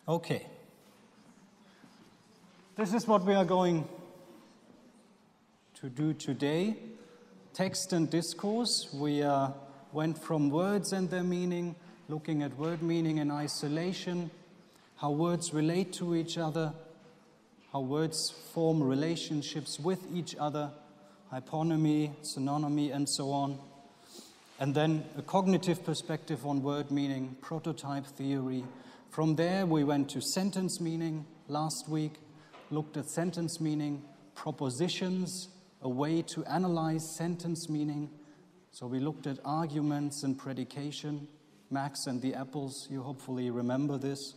Okay. This is what we are going to do today. Text and discourse. We went from words and their meaning, looking at word meaning in isolation, how words relate to each other, how words form relationships with each other, hyponymy, synonymy, and so on. And then a cognitive perspective on word meaning, prototype theory. From there, we went to sentence meaning last week, looked at sentence meaning, propositions, a way to analyze sentence meaning. So we looked at arguments and predication, Max and the apples, you hopefully remember this.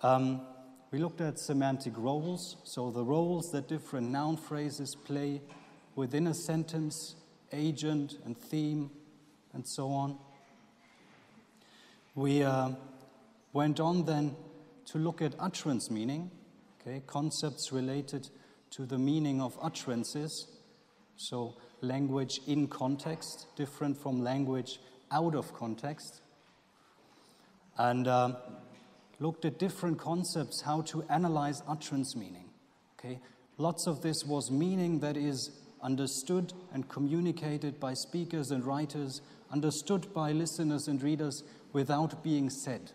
We looked at semantic roles, so the roles that different noun phrases play within a sentence, agent and theme, and so on. We went on then to look at utterance meaning, okay, concepts related to the meaning of utterances. So language in context, different from language out of context. And looked at different concepts, how to analyze utterance meaning. Okay, lots of this was meaning that is understood and communicated by speakers and writers, understood by listeners and readers without being said,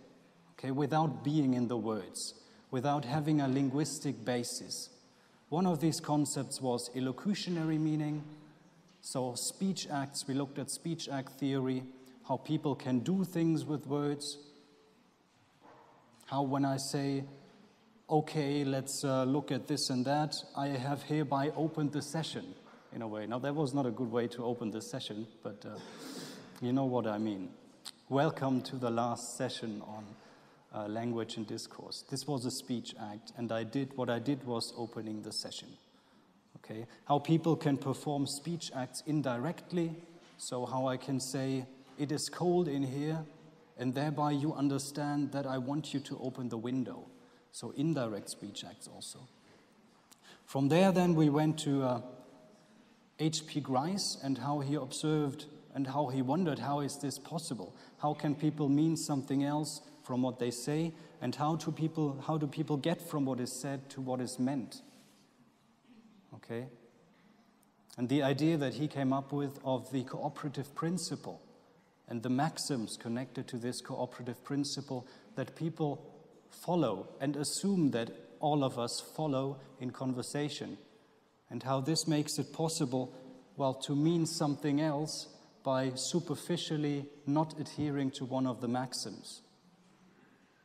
okay, without being in the words, without having a linguistic basis. One of these concepts was illocutionary meaning. So speech acts, we looked at speech act theory, how people can do things with words. How when I say, okay, let's look at this and that, I have hereby opened the session, in a way. Now, that was not a good way to open the session, but you know what I mean. Welcome to the last session on language and discourse. This was a speech act, and what I did was opening the session. Okay, how people can perform speech acts indirectly, so how I can say, it is cold in here, and thereby you understand that I want you to open the window. So indirect speech acts also. From there then we went to H.P. Grice and how he observed and how he wondered, how is this possible? How can people mean something else from what they say, and how do people get from what is said to what is meant? Okay? And the idea that he came up with of the cooperative principle and the maxims connected to this cooperative principle that people follow and assume that all of us follow in conversation, and how this makes it possible, well, to mean something else by superficially not adhering to one of the maxims.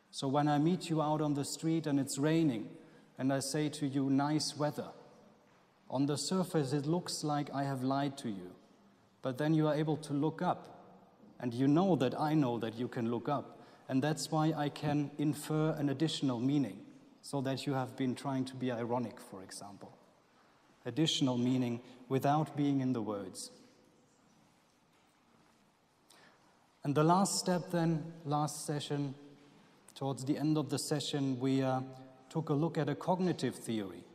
So when I meet you out on the street and it's raining, and I say to you, nice weather, on the surface it looks like I have lied to you, but then you are able to look up, and you know that I know that you can look up, and that's why I can infer an additional meaning, so that you have been trying to be ironic, for example. Additional meaning without being in the words. And the last step then, last session, towards the end of the session, we took a look at a cognitive theory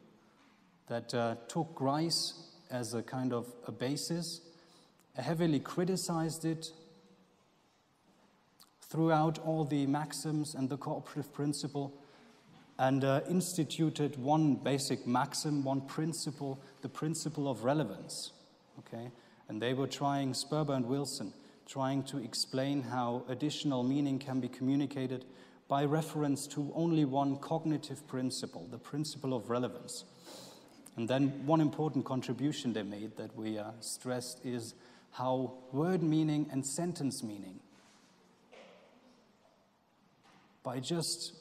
that took Grice as a kind of a basis, heavily criticized it, threw out all the maxims and the cooperative principle, and instituted one basic maxim, one principle, the principle of relevance. Okay? And they were trying, Sperber and Wilson, trying to explain how additional meaning can be communicated by reference to only one cognitive principle, the principle of relevance. And then one important contribution they made that we stressed is how word meaning and sentence meaning, by just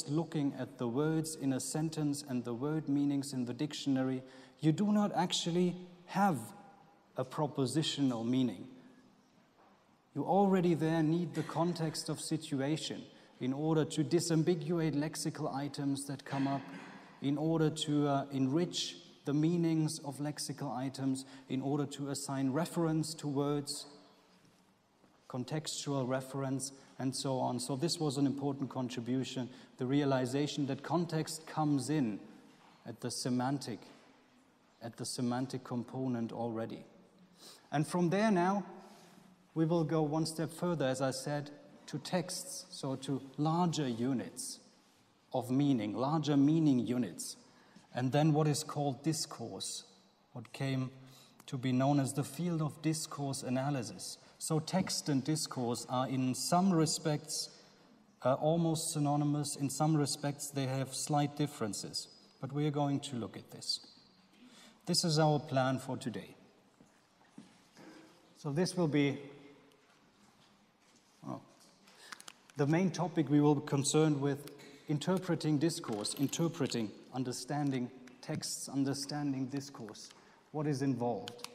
looking at the words in a sentence and the word meanings in the dictionary, you do not actually have a propositional meaning. You already there need the context of situation in order to disambiguate lexical items that come up, in order to enrich the meanings of lexical items, in order to assign reference to words, contextual reference, and so on. So this was an important contribution, the realization that context comes in at the semantic component already. And from there now, we will go one step further, as I said, to texts, so to larger units. of meaning, larger meaning units, and then what is called discourse, what came to be known as the field of discourse analysis. So text and discourse are in some respects almost synonymous. In some respects they have slight differences, but we are going to look at this. This is our plan for today. So this will be the main topic. We will be concerned with interpreting discourse, interpreting, understanding texts, understanding discourse. What is involved?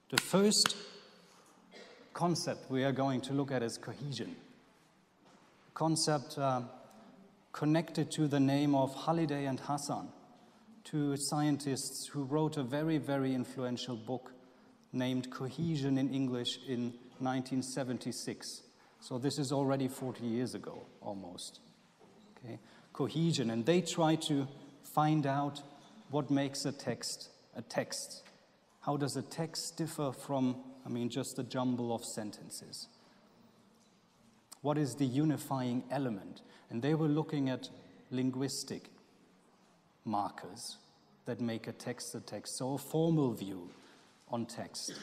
The first concept we are going to look at is cohesion. Concept connected to the name of Halliday and Hasan, two scientists who wrote a very, very influential book named Cohesion in English in 1976. So this is already 40 years ago, almost. Okay? Cohesion, and they try to find out what makes a text a text. How does a text differ from, just a jumble of sentences? What is the unifying element? And they were looking at linguistic markers that make a text, so a formal view on text.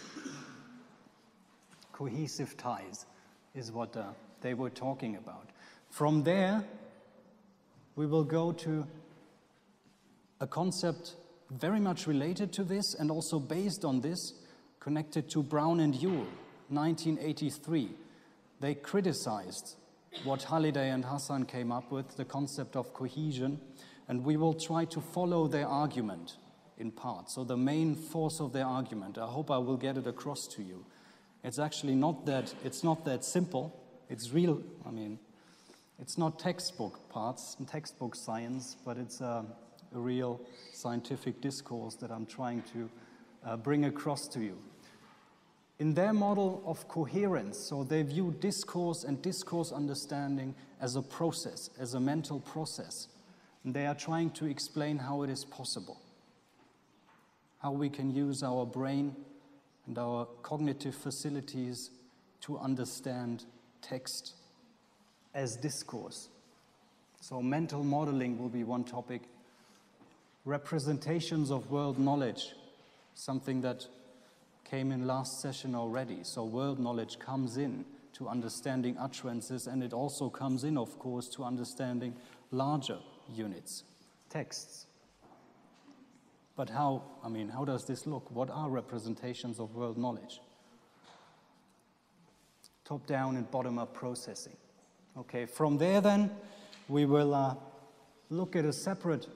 Cohesive ties is what they were talking about. From there, we will go to a concept very much related to this and also based on this, connected to Brown and Yule, 1983. They criticized what Halliday and Hasan came up with, the concept of cohesion, and we will try to follow their argument in part. So the main force of their argument, I hope I will get it across to you. It's actually not that simple. It's real, it's not textbook parts and textbook science, but it's a real scientific discourse that I'm trying to bring across to you. In their model of coherence, so they view discourse and discourse understanding as a process, as a mental process. And they are trying to explain how it is possible, how we can use our brain and our cognitive facilities to understand text as discourse. So mental modeling will be one topic. Representations of world knowledge, something that came in last session already. So world knowledge comes in to understanding utterances, and it also comes in, of course, to understanding larger units, texts. But how does this look? What are representations of world knowledge? Top-down and bottom-up processing. Okay, from there then, we will look at a separate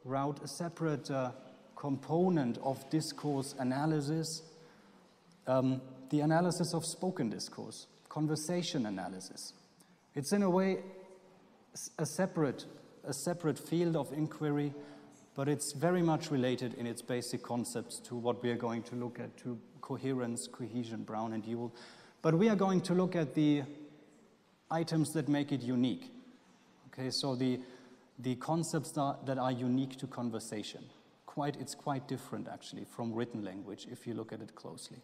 route, a separate component of discourse analysis, the analysis of spoken discourse, conversation analysis. It's in a way a separate field of inquiry, but it's very much related in its basic concepts to what we are going to look at, to coherence, cohesion, Brown and Yule. But we are going to look at the items that make it unique. Okay, so the concepts that are unique to conversation. It's quite different, actually, from written language, if you look at it closely.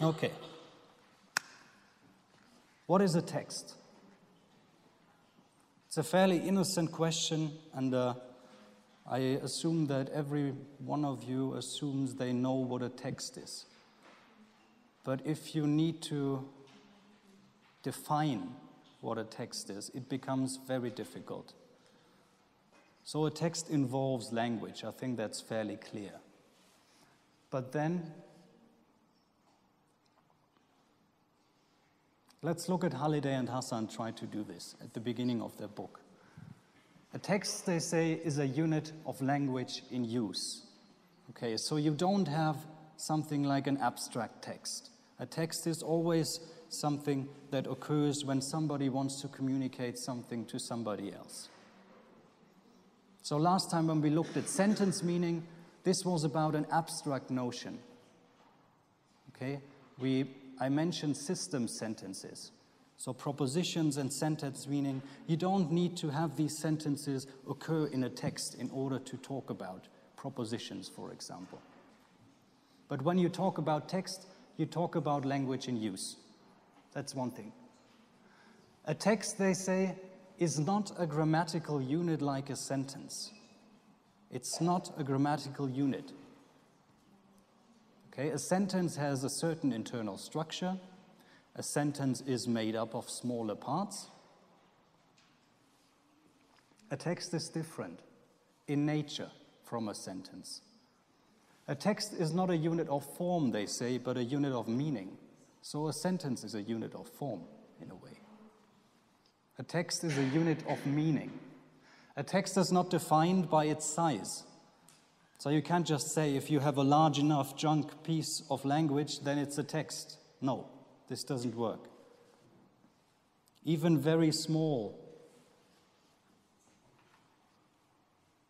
Okay. What is a text? It's a fairly innocent question, and I assume that every one of you assumes they know what a text is. But if you need to define what a text is, it becomes very difficult. So a text involves language. I think that's fairly clear. But then, let's look at Halliday and Hasan try to do this at the beginning of their book. A text, they say, is a unit of language in use. Okay, so you don't have something like an abstract text. A text is always something that occurs when somebody wants to communicate something to somebody else. So last time when we looked at sentence meaning, this was about an abstract notion. Okay, I mentioned system sentences. So propositions and sentence meaning, you don't need to have these sentences occur in a text in order to talk about propositions, for example. But when you talk about text, you talk about language in use. That's one thing. A text, they say, is not a grammatical unit like a sentence. It's not a grammatical unit. Okay, a sentence has a certain internal structure. A sentence is made up of smaller parts. A text is different in nature from a sentence. A text is not a unit of form, they say, but a unit of meaning. So a sentence is a unit of form, in a way. A text is a unit of meaning. A text is not defined by its size. So you can't just say, if you have a large enough chunk piece of language, then it's a text. No, this doesn't work. Even very small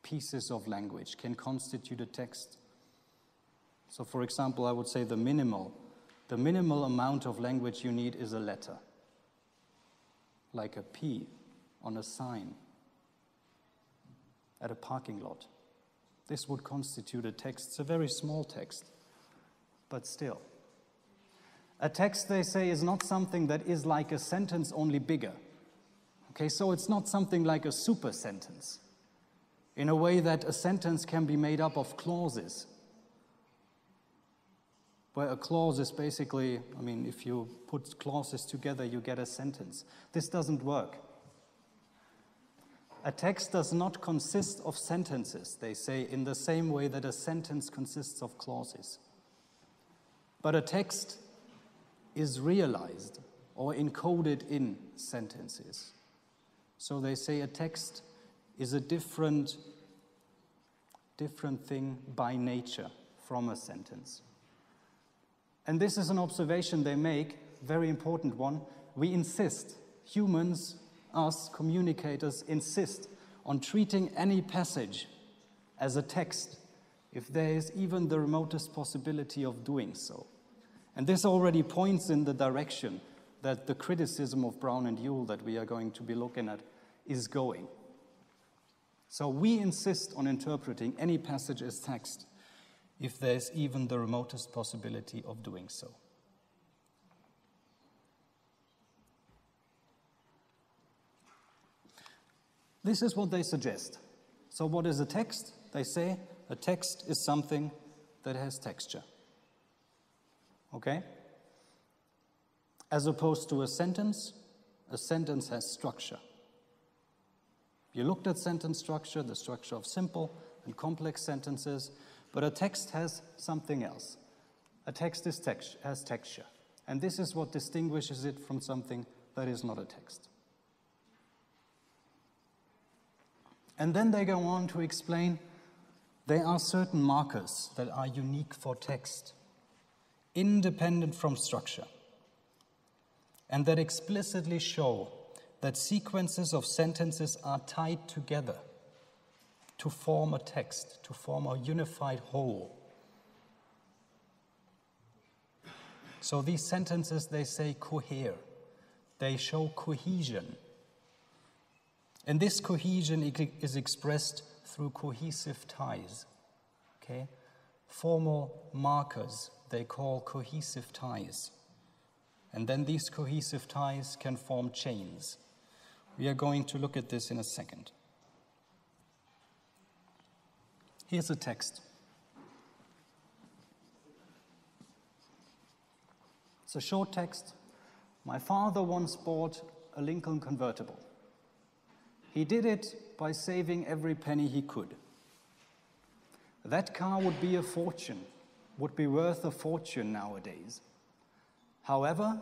pieces of language can constitute a text. So for example, I would say the minimal amount of language you need is a letter, like a P on a sign at a parking lot. This would constitute a text. It's a very small text, but still. A text, they say, is not something that is like a sentence, only bigger. Okay, so it's not something like a super sentence, in a way that a sentence can be made up of clauses, where a clause is basically, I mean, if you put clauses together, you get a sentence. This doesn't work. A text does not consist of sentences, they say, in the same way that a sentence consists of clauses. But a text is realized or encoded in sentences. So they say a text is a different thing by nature from a sentence. And this is an observation they make, very important one. We insist, humans, us, communicators, insist on treating any passage as a text if there is even the remotest possibility of doing so. And this already points in the direction that the criticism of Brown and Yule that we are going to be looking at is going. So we insist on interpreting any passage as text if there is even the remotest possibility of doing so. This is what they suggest. So what is a text? They say a text is something that has texture. Okay? As opposed to a sentence has structure. You looked at sentence structure, the structure of simple and complex sentences, but a text has something else. A text has texture. And this is what distinguishes it from something that is not a text. And then they go on to explain there are certain markers that are unique for text, independent from structure, and that explicitly show that sequences of sentences are tied together to form a text, to form a unified whole. So these sentences, they say, cohere. They show cohesion. And this cohesion is expressed through cohesive ties. Okay? Formal markers they call cohesive ties. And then these cohesive ties can form chains. We are going to look at this in a second. Here's a text. It's a short text. My father once bought a Lincoln convertible. He did it by saving every penny he could. That car would be a fortune, would be worth a fortune nowadays. However,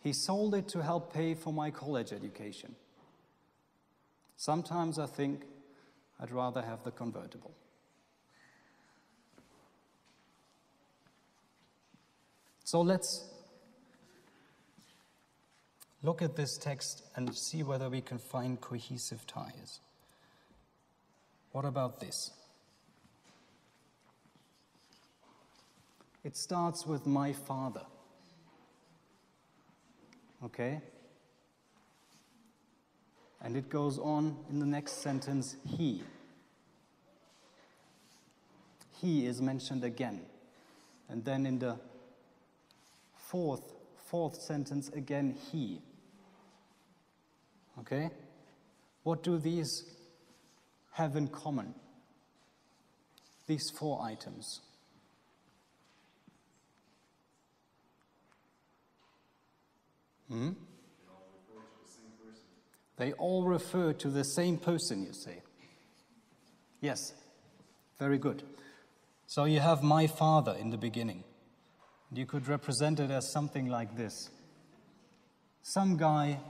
he sold it to help pay for my college education. Sometimes I think I'd rather have the convertible. So let's look at this text and see whether we can find cohesive ties. What about this? It starts with my father. Okay? And it goes on in the next sentence, he. He is mentioned again. And then in the fourth sentence, again, he. Okay? What do these have in common? These 4 items. They all refer to the same person, you say? Yes. Very good. So you have my father in the beginning. You could represent it as something like this. Some guy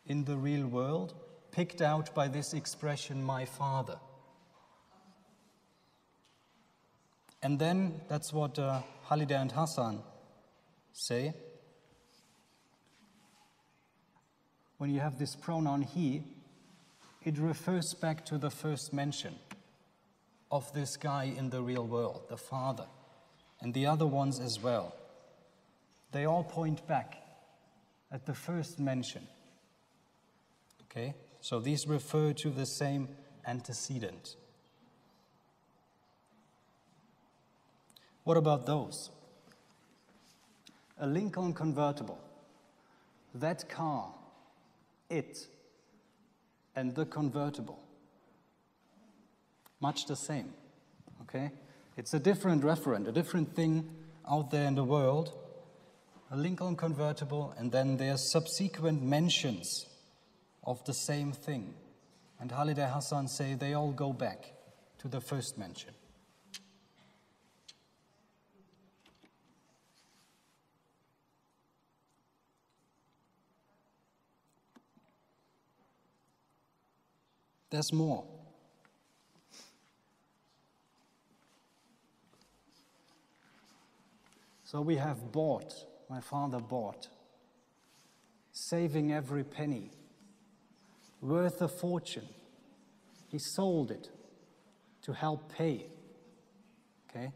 in the real world picked out by this expression, my father. And then, that's what Halliday and Hasan say. When you have this pronoun he, it refers back to the first mention of this guy in the real world, the father, and the other ones as well. They all point back at the first mention. Okay? So these refer to the same antecedent. What about those? A Lincoln convertible, that car, it, and the convertible. Much the same, okay? It's a different referent, a different thing out there in the world. A Lincoln convertible, and then there's subsequent mentions of the same thing. And Halliday Hasan say they all go back to the first mention. There's more. So we have bought, my father bought, saving every penny, worth a fortune. He sold it to help pay. Okay?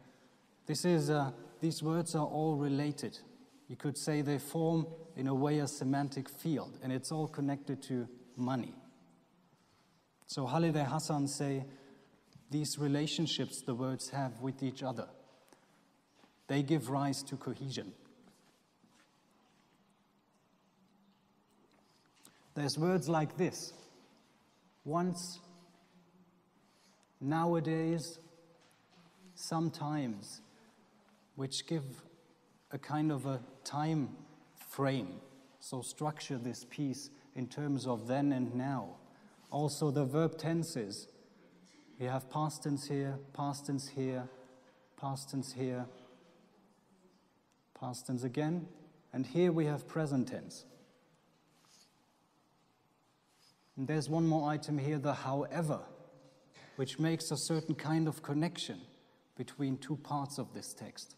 These words are all related. You could say they form, in a way, a semantic field, and it's all connected to money. So Halliday Hasan say these relationships the words have with each other, they give rise to cohesion. There's words like this: once, nowadays, sometimes, which give a kind of a time frame. So structure this piece in terms of then and now. Also the verb tenses. We have past tense here, past tense here, past tense here, past tense again, and here we have present tense. And there's one more item here, the however, which makes a certain kind of connection between two parts of this text.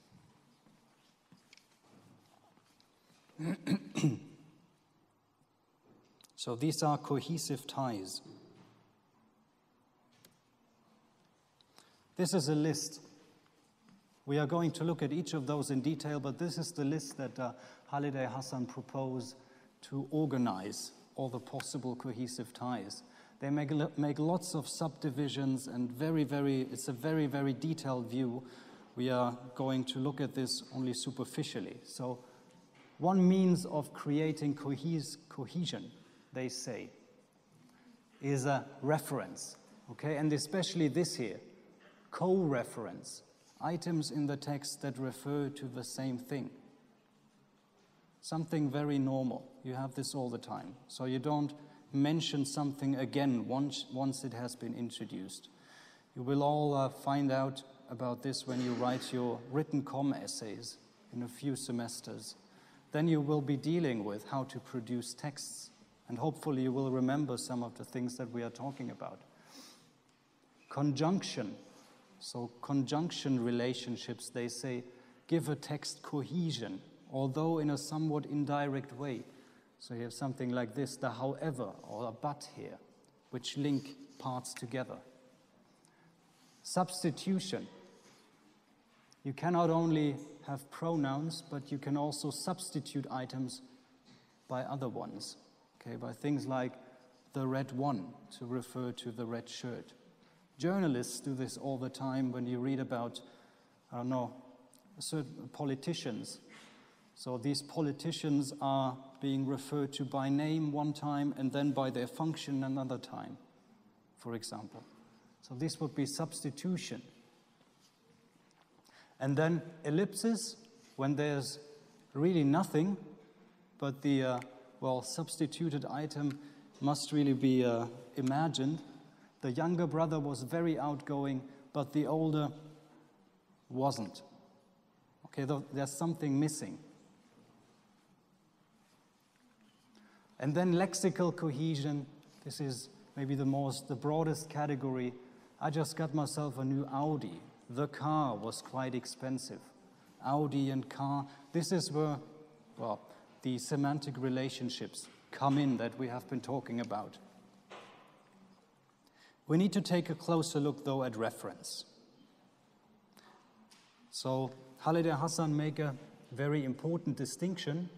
So these are cohesive ties. This is a list. We are going to look at each of those in detail, but this is the list that Halliday Hasan proposed to organize all the possible cohesive ties. They make lots of subdivisions, and it's a very, very detailed view. We are going to look at this only superficially. So one means of creating cohesion, they say, is a reference, okay? And especially this here, co-reference, items in the text that refer to the same thing. Something very normal. You have this all the time. So you don't mention something again once it has been introduced. You will all find out about this when you write your written comm essays in a few semesters. Then you will be dealing with how to produce texts, and hopefully you will remember some of the things that we are talking about. Conjunction. So conjunction relationships, they say, give a text cohesion, although in a somewhat indirect way. So you have something like this, the however or a but here, which link parts together. Substitution. You cannot only have pronouns, but you can also substitute items by other ones. okay, by things like the red one to refer to the red shirt. Journalists do this all the time when you read about, I don't know, certain politicians. So these politicians are being referred to by name one time and then by their function another time, for example. So this would be substitution. And then ellipsis, when there's really nothing, but the, substituted item must really be imagined. The younger brother was very outgoing, but the older wasn't. Okay, there's something missing. And then lexical cohesion. This is maybe the broadest category. I just got myself a new Audi. The car was quite expensive. Audi and car. This is where, the semantic relationships come in that we have been talking about. We need to take a closer look, though, at reference. So Halliday and Hasan make a very important distinction,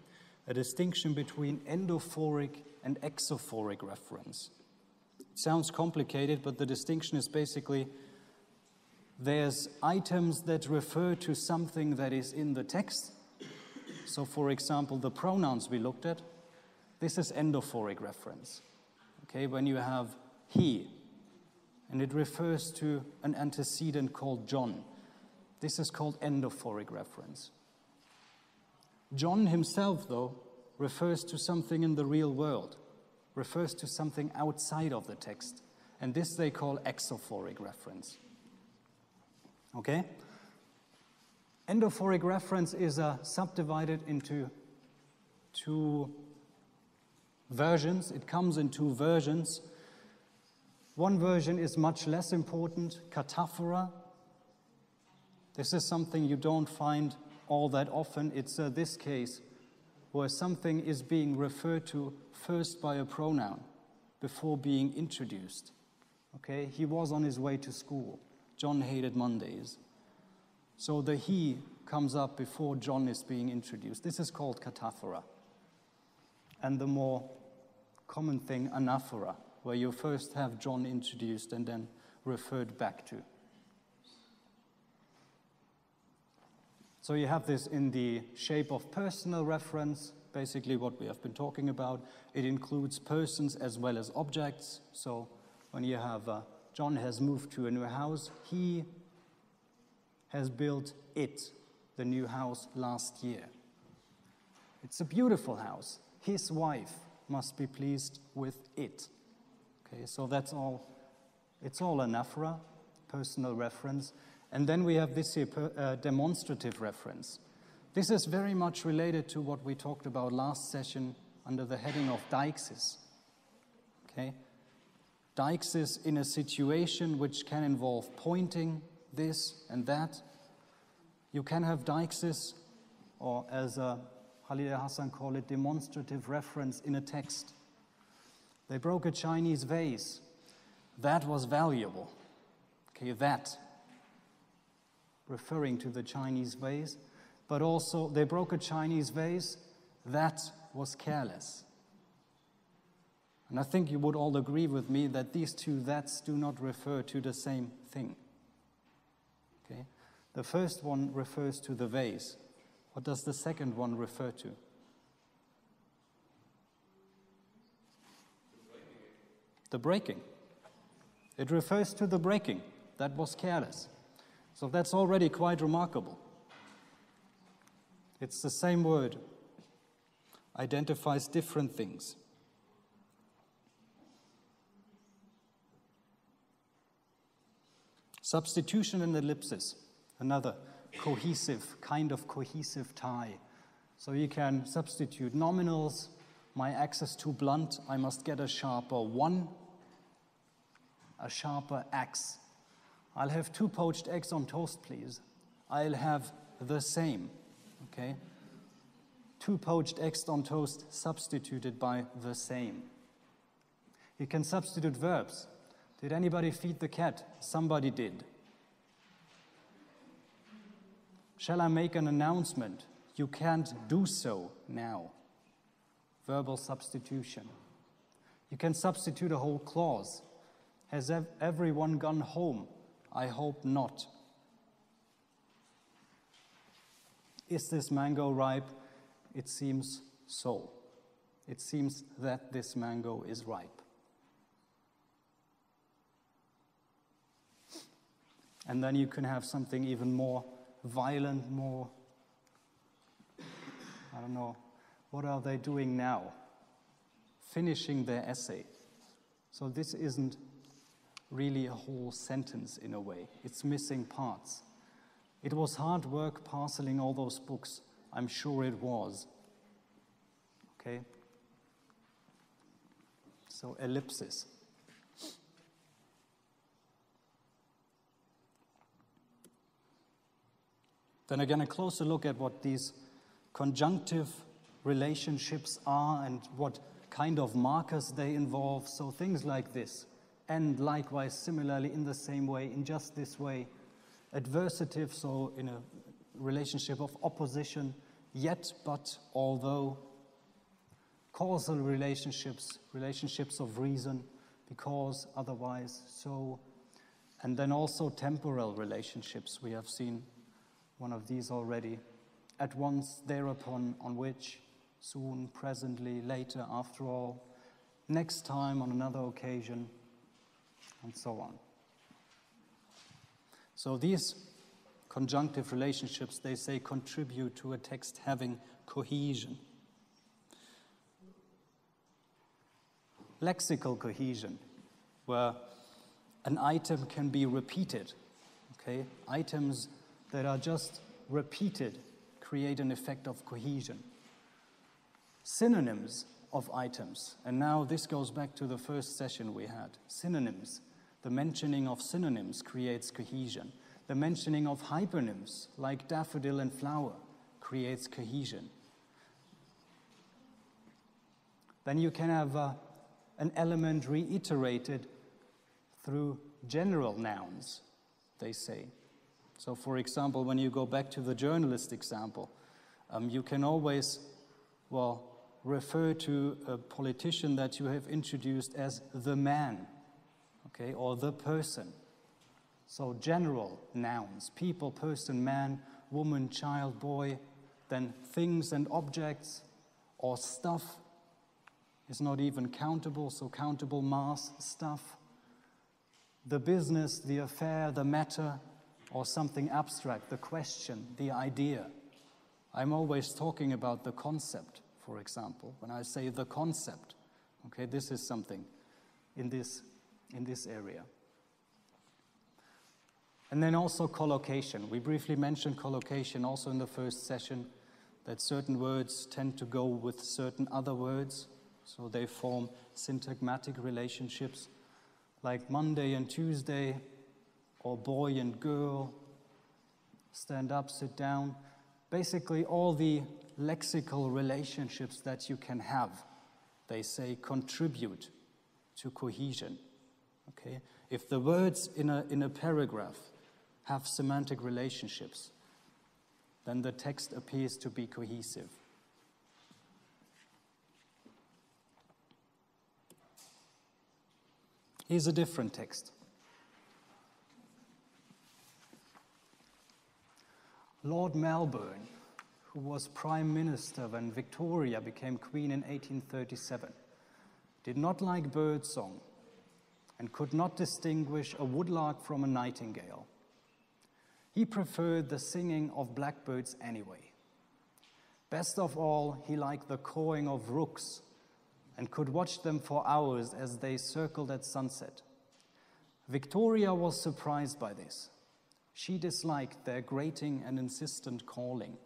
a distinction between endophoric and exophoric reference. It sounds complicated, but the distinction is basically there's items that refer to something that is in the text. So, for example, the pronouns we looked at, this is endophoric reference. Okay, when you have he, and it refers to an antecedent called John. This is called endophoric reference. John himself, though, refers to something in the real world, refers to something outside of the text, and this they call exophoric reference. Okay? Endophoric reference is subdivided into two versions. It comes in two versions. One version is much less important, cataphora. This is something you don't find all that often. It's this case where something is being referred to first by a pronoun before being introduced. Okay? He was on his way to school. John hated Mondays. So the he comes up before John is being introduced. This is called cataphora. And the more common thing, anaphora, where you first have John introduced and then referred back to. So you have this in the shape of personal reference, basically what we have been talking about. It includes persons as well as objects. So when you have John has moved to a new house, he has built it, the new house, last year. It's a beautiful house. His wife must be pleased with it. Okay, so that's all. It's all anaphora, personal reference. And then we have this here, demonstrative reference. This is very much related to what we talked about last session under the heading of deixis. Okay? Deixis in a situation which can involve pointing, this and that. You can have deixis, or as Halliday and Hasan call it, demonstrative reference in a text. They broke a Chinese vase. That was valuable. Okay, that, referring to the Chinese vase. But also, they broke a Chinese vase. That was careless. And I think you would all agree with me that these two that's do not refer to the same thing. Okay? The first one refers to the vase. What does the second one refer to? The breaking. It refers to the breaking. That was careless. So that's already quite remarkable. It's the same word. Identifies different things. Substitution and ellipsis. Another kind of cohesive tie. So you can substitute nominals. My axe is too blunt. I must get a sharper one. A sharper axe. I'll have 2 poached eggs on toast, please. I'll have the same. Okay? 2 poached eggs on toast substituted by the same. You can substitute verbs. Did anybody feed the cat? Somebody did. Shall I make an announcement? You can't do so now. Verbal substitution. You can substitute a whole clause. Has everyone gone home? I hope not. Is this mango ripe? It seems so. It seems that this mango is ripe. And then you can have something even more violent, more, I don't know, what are they doing now? Finishing their essay. So this isn't really a whole sentence in a way. It's missing parts. It was hard work parceling all those books. I'm sure it was. Okay? So ellipsis. Then again, a closer look at what these conjunctive relationships are and what kind of markers they involve. So things like this. And likewise, similarly, in the same way, in just this way. Adversative, so in a relationship of opposition, yet, but, although. Causal relationships, relationships of reason, because, otherwise, so. And then also temporal relationships. We have seen one of these already. At once, thereupon, on which, soon, presently, later, after all, next time, on another occasion, and so on. So these conjunctive relationships, they say, contribute to a text having cohesion. Lexical cohesion, where an item can be repeated. Okay? Items that are just repeated create an effect of cohesion. Synonyms of items, and now this goes back to the first session we had. Synonyms. The mentioning of synonyms creates cohesion. The mentioning of hypernyms, like daffodil and flower, creates cohesion. Then you can have an element reiterated through general nouns, they say. So, for example, when you go back to the journalist example, you can always, refer to a politician that you have introduced as the man, okay, or the person. So general nouns, people, person, man, woman, child, boy, then things and objects, or stuff is not even countable, so countable mass, stuff. The business, the affair, the matter, or something abstract, the question, the idea. I'm always talking about the concept, for example. When I say the concept, okay, this is something in this area. And then also collocation. We briefly mentioned collocation also in the first session, that certain words tend to go with certain other words, so they form syntagmatic relationships, like Monday and Tuesday, or boy and girl, stand up, sit down. Basically, all the lexical relationships that you can have, they say, contribute to cohesion. Okay? If the words in a paragraph have semantic relationships, then the text appears to be cohesive. Here's a different text. Lord Melbourne, who was Prime Minister when Victoria became Queen in 1837, did not like birdsong and could not distinguish a woodlark from a nightingale. He preferred the singing of blackbirds anyway. Best of all, he liked the cawing of rooks and could watch them for hours as they circled at sunset. Victoria was surprised by this. She disliked their grating and insistent calling.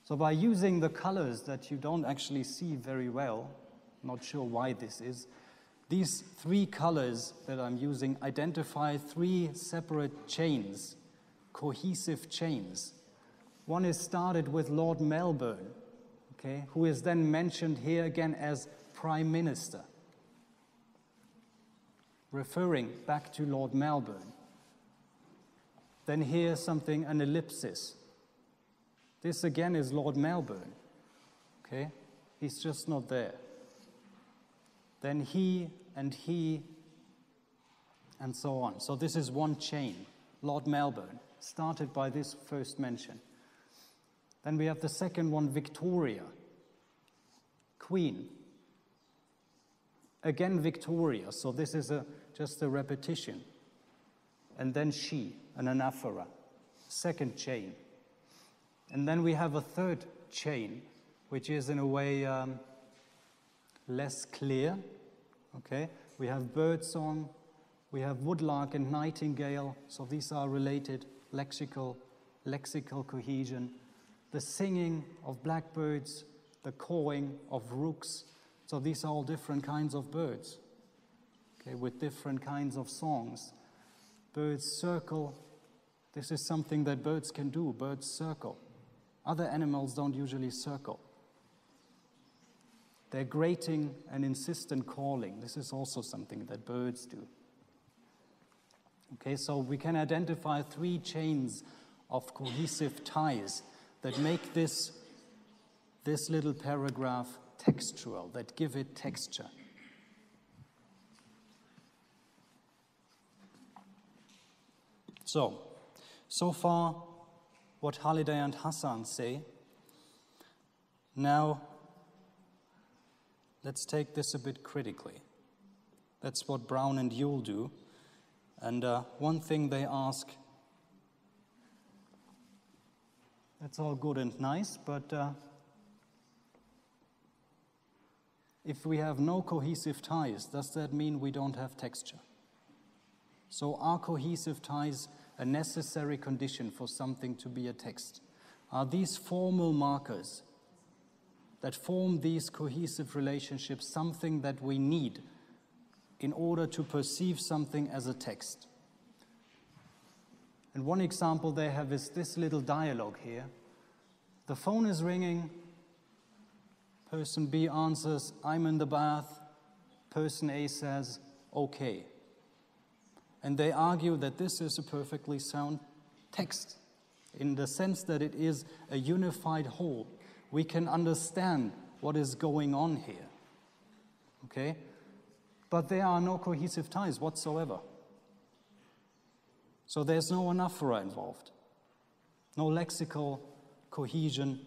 So by using the colors that you don't actually see very well, not sure why this is, these three colors that I'm using identify three separate chains, cohesive chains. One is started with Lord Melbourne, okay, who is then mentioned here again as Prime Minister, referring back to Lord Melbourne. Then here something, an ellipsis. This again is Lord Melbourne, okay? He's just not there. Then he, and so on. So this is one chain. Lord Melbourne, started by this first mention. Then we have the second one, Victoria, Queen. Again, Victoria, so this is just a repetition. And then she, an anaphora, second chain. And then we have a third chain, which is in a way less clear. Okay, we have birdsong, we have woodlark and nightingale, so these are related, lexical cohesion. The singing of blackbirds, the cawing of rooks, so these are all different kinds of birds, okay, with different kinds of songs. Birds circle, this is something that birds can do, birds circle. Other animals don't usually circle. They're grating and insistent calling. This is also something that birds do. Okay, so we can identify 3 chains of cohesive ties that make this little paragraph textual, that give it texture. So far, what Halliday and Hasan say. Now, let's take this a bit critically. That's what Brown and Yule do. And one thing they ask, that's all good and nice, but if we have no cohesive ties, does that mean we don't have texture? So are cohesive ties a necessary condition for something to be a text? Are these formal markers that form these cohesive relationships something that we need in order to perceive something as a text? And one example they have is this little dialogue here. The phone is ringing. Person B answers, I'm in the bath. Person A says, okay. And they argue that this is a perfectly sound text in the sense that it is a unified whole. We can understand what is going on here. Okay? But there are no cohesive ties whatsoever. So there's no anaphora involved. No lexical cohesion,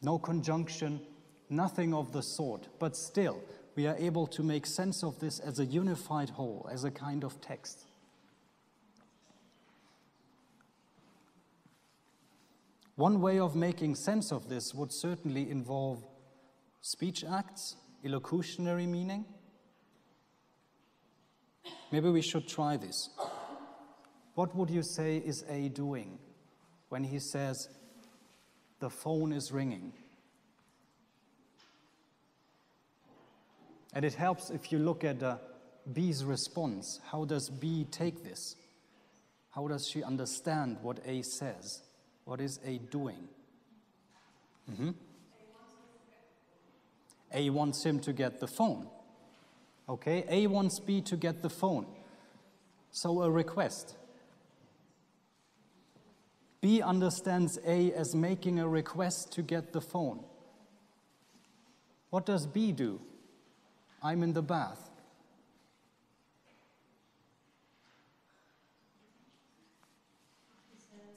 no conjunction, nothing of the sort. But still, we are able to make sense of this as a unified whole, as a kind of text. One way of making sense of this would certainly involve speech acts, illocutionary meaning. Maybe we should try this. What would you say is A doing when he says, the phone is ringing? And it helps if you look at B's response. How does B take this? How does she understand what A says? What is A doing? A wants him to get the phone. Okay, A wants B to get the phone. So a request. B understands A as making a request to get the phone. What does B do? I'm in the bath. He says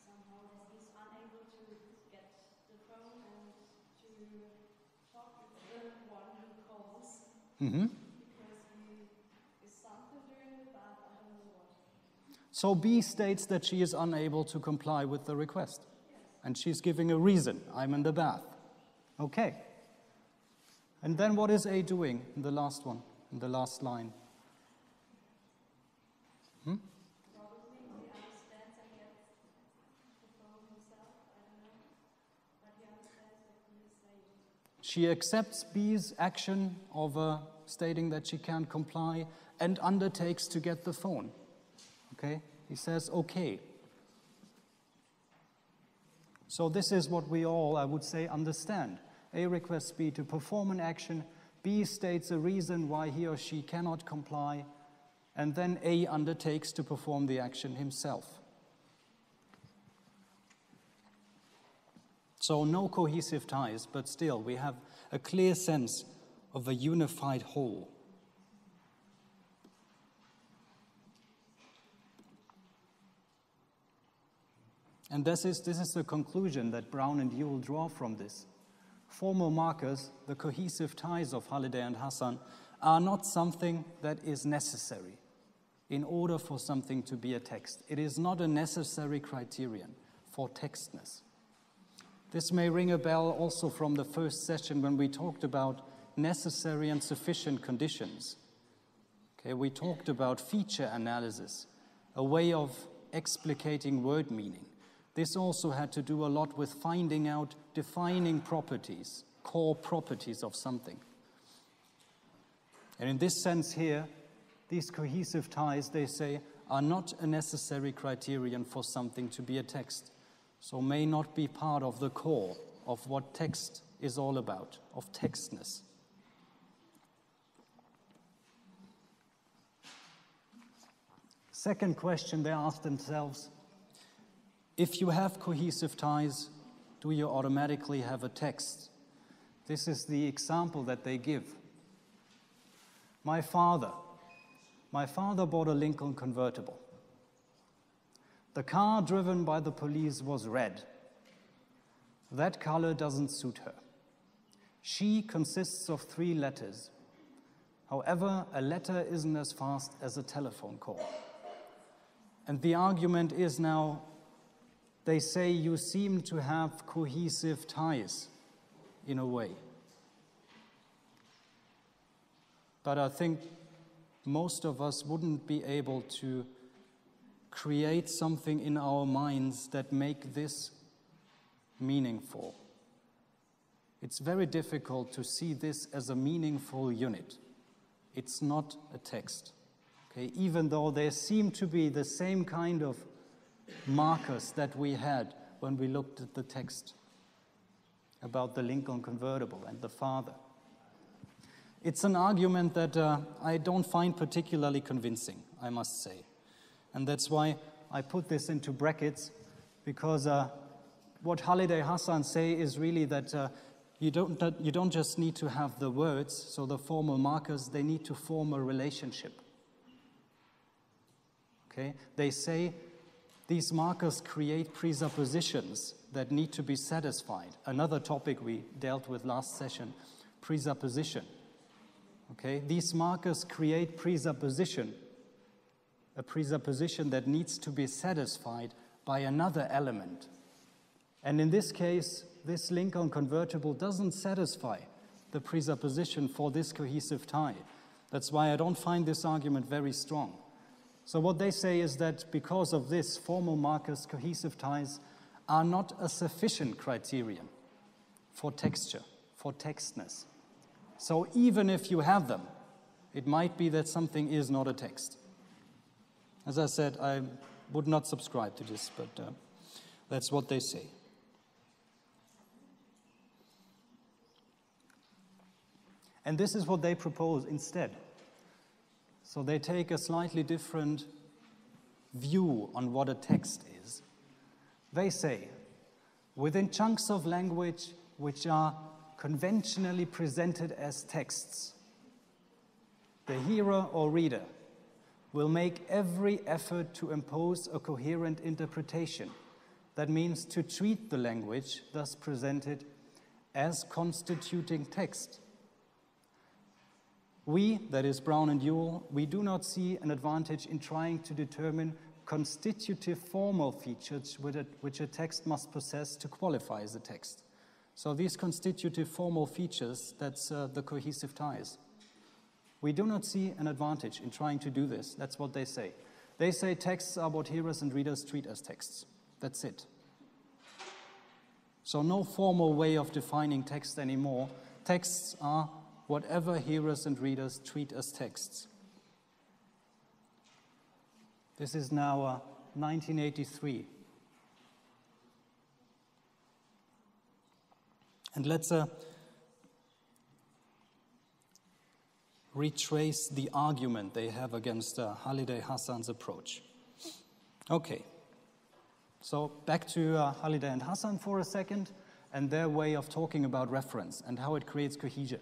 somehow that he's unable to get the phone and to talk with the one who calls. Because he is something during the bath, I don't know what. So B states that she is unable to comply with the request. Yes. And she's giving a reason. I'm in the bath. Okay. And then what is A doing in the last one, in the last line? Probably he understands and gets the phone himself, I don't know. But he understands what he is saying. She accepts B's action of stating that she can't comply and undertakes to get the phone. Okay? He says, okay. So this is what we all, I would say, understand. A requests B to perform an action, B states a reason why he or she cannot comply, and then A undertakes to perform the action himself. So no cohesive ties, but still we have a clear sense of a unified whole. And this is the conclusion that Brown and Yule draw from this. Formal markers, the cohesive ties of Halliday and Hasan, are not something that is necessary in order for something to be a text. It is not a necessary criterion for textness. This may ring a bell also from the first session when we talked about necessary and sufficient conditions. Okay, we talked about feature analysis, a way of explicating word meaning. This also had to do a lot with finding out defining properties, core properties of something. And in this sense here, these cohesive ties, they say, are not a necessary criterion for something to be a text, so may not be part of the core of what text is all about, of textness. Second question they ask themselves, if you have cohesive ties, do you automatically have a text? This is the example that they give. My father bought a Lincoln convertible. The car driven by the police was red. That color doesn't suit her. She consists of 3 letters. However, a letter isn't as fast as a telephone call. And the argument is now, they say you seem to have cohesive ties in a way. But I think most of us wouldn't be able to create something in our minds that make this meaningful. It's very difficult to see this as a meaningful unit. It's not a text. Okay? Even though there seem to be the same kind of markers that we had when we looked at the text about the Lincoln convertible and the father. It's an argument that I don't find particularly convincing, I must say. And that's why I put this into brackets, because what Halliday Hasan say is really that you don't just need to have the words, so the formal markers, they need to form a relationship. Okay? They say these markers create presuppositions that need to be satisfied. Another topic we dealt with last session, presupposition. Okay? These markers create presupposition, a presupposition that needs to be satisfied by another element. And in this case, this Lincoln convertible doesn't satisfy the presupposition for this cohesive tie. That's why I don't find this argument very strong. So what they say is that because of this, formal markers, cohesive ties, are not a sufficient criterion for texture, for textness. So even if you have them, it might be that something is not a text. As I said, I would not subscribe to this, but that's what they say. And this is what they propose instead. So they take a slightly different view on what a text is. They say, within chunks of language which are conventionally presented as texts, the hearer or reader will make every effort to impose a coherent interpretation. That means to treat the language thus presented as constituting text. We, that is Brown and Yule, we do not see an advantage in trying to determine constitutive formal features which a text must possess to qualify as a text. So these constitutive formal features, that's the cohesive ties. We do not see an advantage in trying to do this. That's what they say. They say texts are what hearers and readers treat as texts. That's it. So no formal way of defining text anymore. Texts are whatever hearers and readers treat as texts. This is now 1983. And let's retrace the argument they have against Halliday Hasan's approach. Okay, so back to Halliday and Hasan for a second, and their way of talking about reference and how it creates cohesion.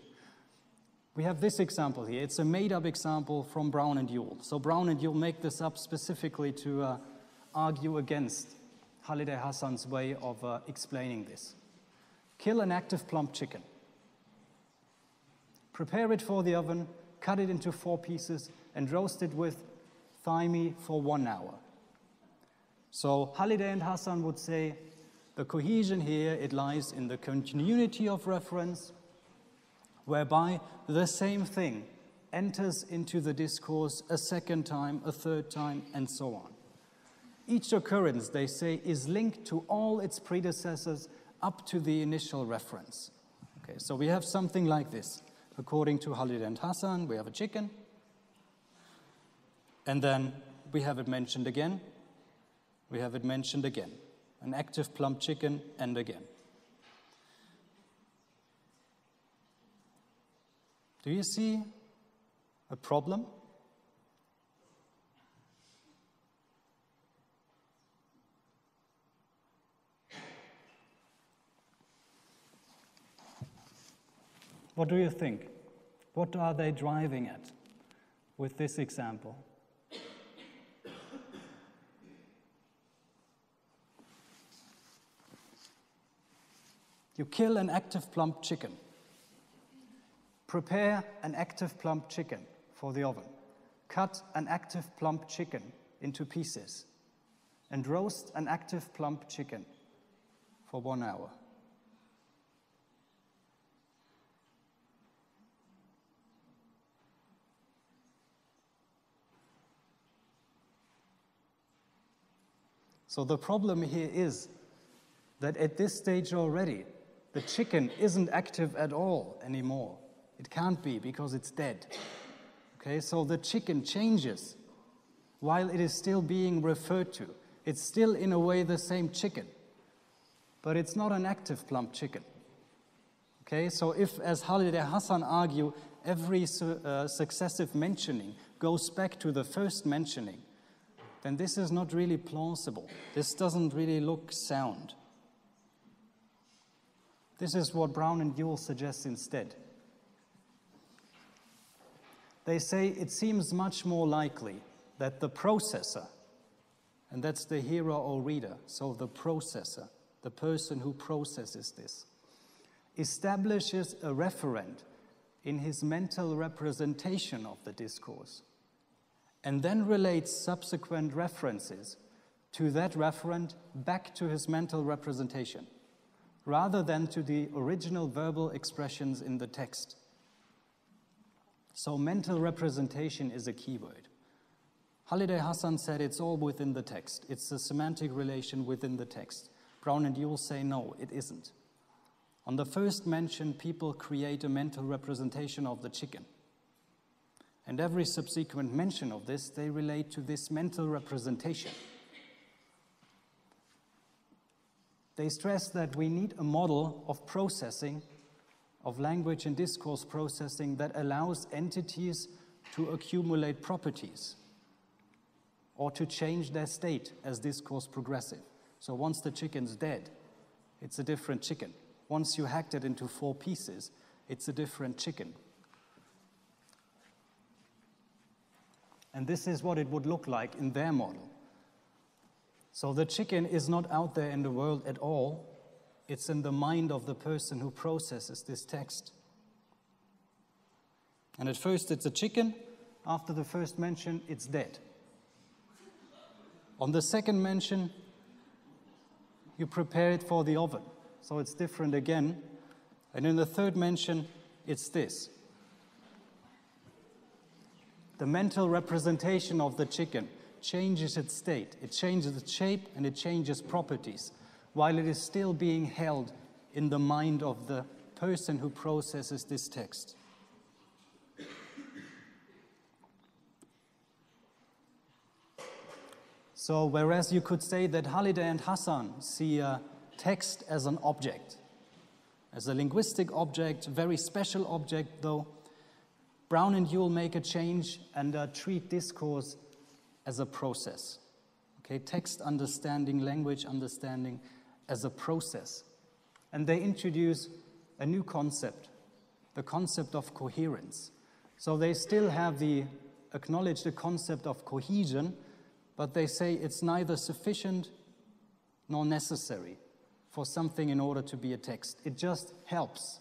We have this example here. It's a made-up example from Brown and Yule. So Brown and Yule make this up specifically to argue against Halliday Hasan's way of explaining this. Kill an active plump chicken. Prepare it for the oven, cut it into 4 pieces, and roast it with thyme for 1 hour. So Halliday and Hasan would say, the cohesion here, it lies in the continuity of reference, whereby the same thing enters into the discourse a second time, a third time, and so on. Each occurrence, they say, is linked to all its predecessors up to the initial reference. Okay, so we have something like this. According to Halliday and Hasan, we have a chicken, and then we have it mentioned again, we have it mentioned again. An active plump chicken, and again. Do you see a problem? What do you think? What are they driving at with this example? You kill an active plump chicken. Prepare an active plump chicken for the oven. Cut an active plump chicken into pieces and roast an active plump chicken for 1 hour. So the problem here is that at this stage already, the chicken isn't active at all anymore. It can't be because it's dead. Okay, so the chicken changes while it is still being referred to. It's still in a way the same chicken, but it's not an active plump chicken. Okay, so if, as Halliday Hasan argue, every successive mentioning goes back to the first mentioning, then this is not really plausible. This doesn't really look sound. This is what Brown and Yule suggest instead. They say it seems much more likely that the processor, and that's the hearer or reader, so the processor, the person who processes this, establishes a referent in his mental representation of the discourse, and then relates subsequent references to that referent back to his mental representation, rather than to the original verbal expressions in the text. So mental representation is a key word. Halliday Hasan said it's all within the text. It's a semantic relation within the text. Brown and Yule say no, it isn't. On the first mention, people create a mental representation of the chicken. And every subsequent mention of this, they relate to this mental representation. They stress that we need a model of processing, of language and discourse processing that allows entities to accumulate properties or to change their state as discourse progressive. So once the chicken's dead, it's a different chicken. Once you hacked it into 4 pieces, it's a different chicken. And this is what it would look like in their model. So the chicken is not out there in the world at all. It's in the mind of the person who processes this text. And at first it's a chicken. After the first mention, it's dead. On the second mention, you prepare it for the oven. So it's different again. And in the third mention, it's this. The mental representation of the chicken changes its state, it changes its shape, and it changes properties, while it is still being held in the mind of the person who processes this text. So, whereas you could say that Halliday and Hasan see a text as an object, as a linguistic object, very special object though, Brown and Yule make a change and treat discourse as a process. Okay, text understanding, language understanding as a process. and they introduce a new concept, the concept of coherence. So they still acknowledge the concept of cohesion, but they say it's neither sufficient nor necessary for something in order to be a text. It just helps.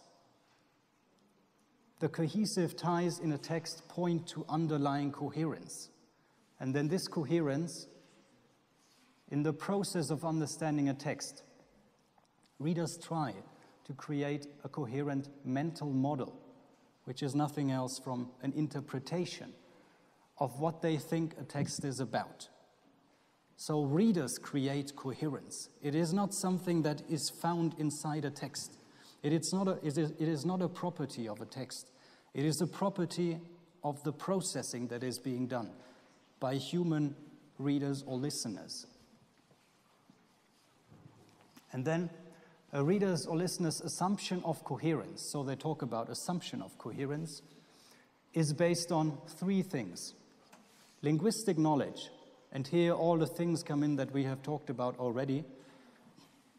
The cohesive ties in a text point to underlying coherence. And then this coherence, in the process of understanding a text, readers try to create a coherent mental model, which is nothing else from an interpretation of what they think a text is about. So readers create coherence. It is not something that is found inside a text. It is not a property of a text. It is a property of the processing that is being done by human readers or listeners. And then a reader's or listener's assumption of coherence, so they talk about assumption of coherence, is based on three things. Linguistic knowledge, and here all the things come in that we have talked about already.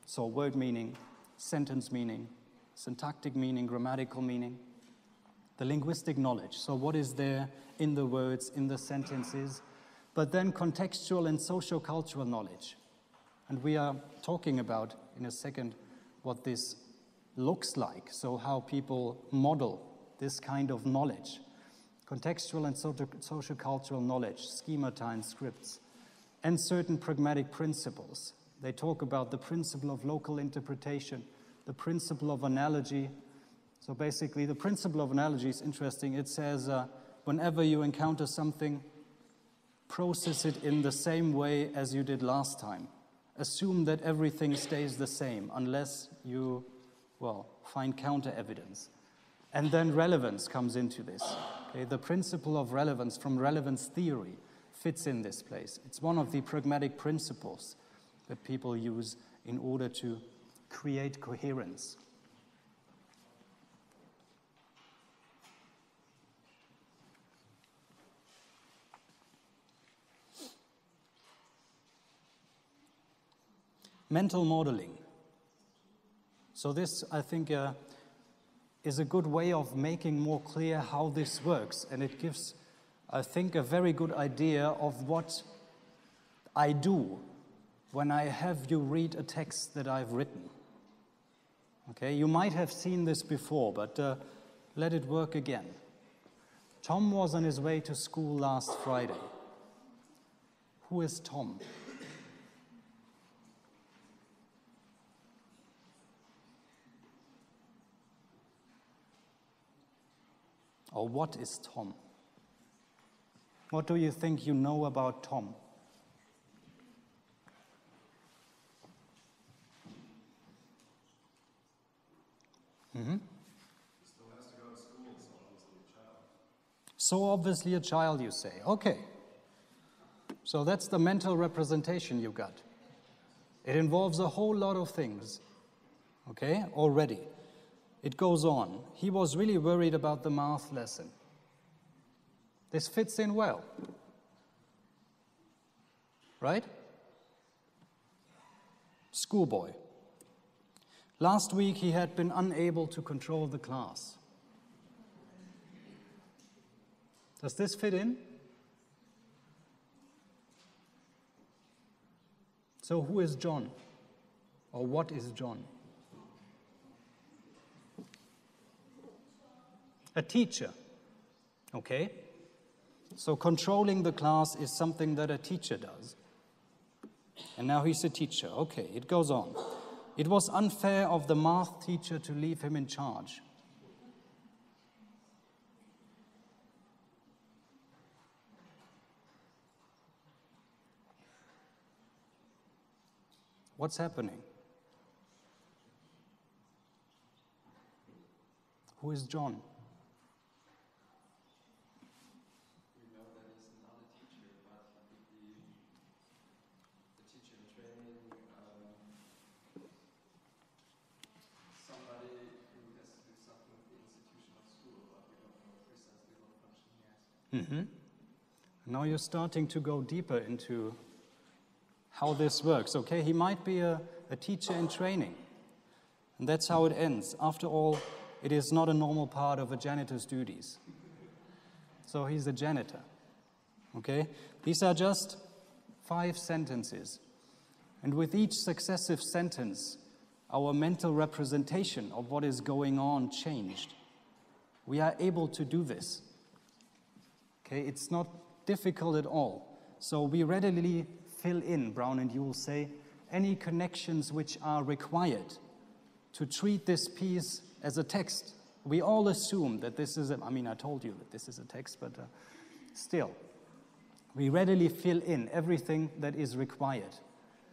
So word meaning, sentence meaning, syntactic meaning, grammatical meaning. The linguistic knowledge, so what is there in the words, in the sentences. But then contextual and socio-cultural knowledge. And we are talking about, in a second, what this looks like, so how people model this kind of knowledge. Contextual and socio-cultural knowledge, schemata and scripts, and certain pragmatic principles. They talk about the principle of local interpretation, the principle of analogy. So basically, the principle of analogy is interesting. It says, whenever you encounter something, process it in the same way as you did last time. Assume that everything stays the same unless you, find counter evidence. And then relevance comes into this. Okay? The principle of relevance from relevance theory fits in this place. It's one of the pragmatic principles that people use in order to create coherence. Mental modeling. So this, I think, is a good way of making more clear how this works. And it gives, I think, a very good idea of what I do when I have you read a text that I've written. Okay, you might have seen this before, but let it work again. Tom was on his way to school last Friday. Who is Tom? Or what is Tom? What do you think you know about Tom? Mm-hmm. Still has to go to school, so obviously a child. So obviously a child, you say. Okay. So that's the mental representation you got. It involves a whole lot of things. Okay, already. It goes on. He was really worried about the math lesson. This fits in well. Right? Schoolboy. Last week he had been unable to control the class. Does this fit in? So who is John? Or what is John? A teacher, okay? So controlling the class is something that a teacher does. And now he's a teacher. Okay, it goes on. It was unfair of the math teacher to leave him in charge. What's happening? Who is John? Mm-hmm. Now you're starting to go deeper into how this works. Okay, he might be a teacher in training. And that's how it ends. After all, it is not a normal part of a janitor's duties. So he's a janitor. Okay? These are just 5 sentences. And with each successive sentence, our mental representation of what is going on changed. We are able to do this. Okay? It's not difficult at all. So we readily fill in, Brown and Yule say, any connections which are required to treat this piece as a text. We all assume that this is I told you that this is a text, but still. We readily fill in everything that is required.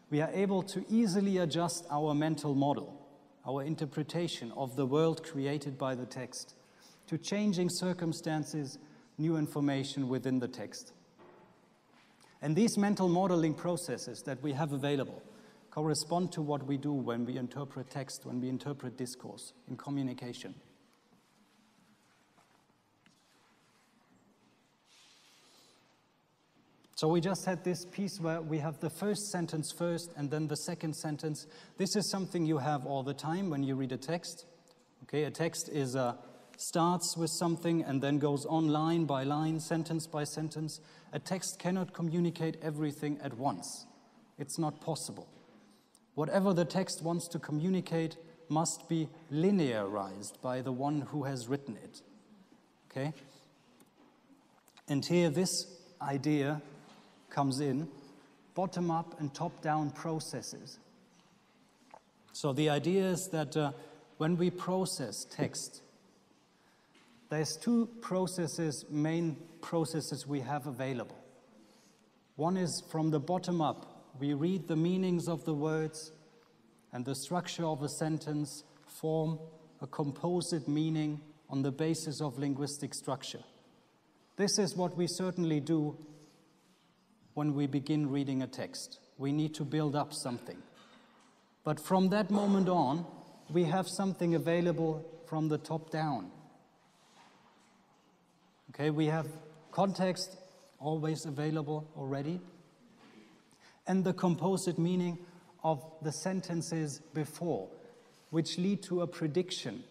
We are able to easily adjust our mental model, our interpretation of the world created by the text, to changing circumstances, new information within the text. And these mental modeling processes that we have available correspond to what we do when we interpret text, when we interpret discourse in communication. So we just had this piece where we have the first sentence first and then the second sentence. This is something you have all the time when you read a text. Okay, a text starts with something and then goes on line by line, sentence by sentence. A text cannot communicate everything at once. It's not possible. Whatever the text wants to communicate must be linearized by the one who has written it. Okay? And here this idea comes in, bottom-up and top-down processes. So the idea is that when we process text, there's 2 main processes we have available. One is from the bottom up. We read the meanings of the words and the structure of a sentence, form a composite meaning on the basis of linguistic structure. This is what we certainly do when we begin reading a text. We need to build up something. But from that moment on, we have something available from the top down. Okay, we have context always available already, and the composite meaning of the sentences before, which lead to a prediction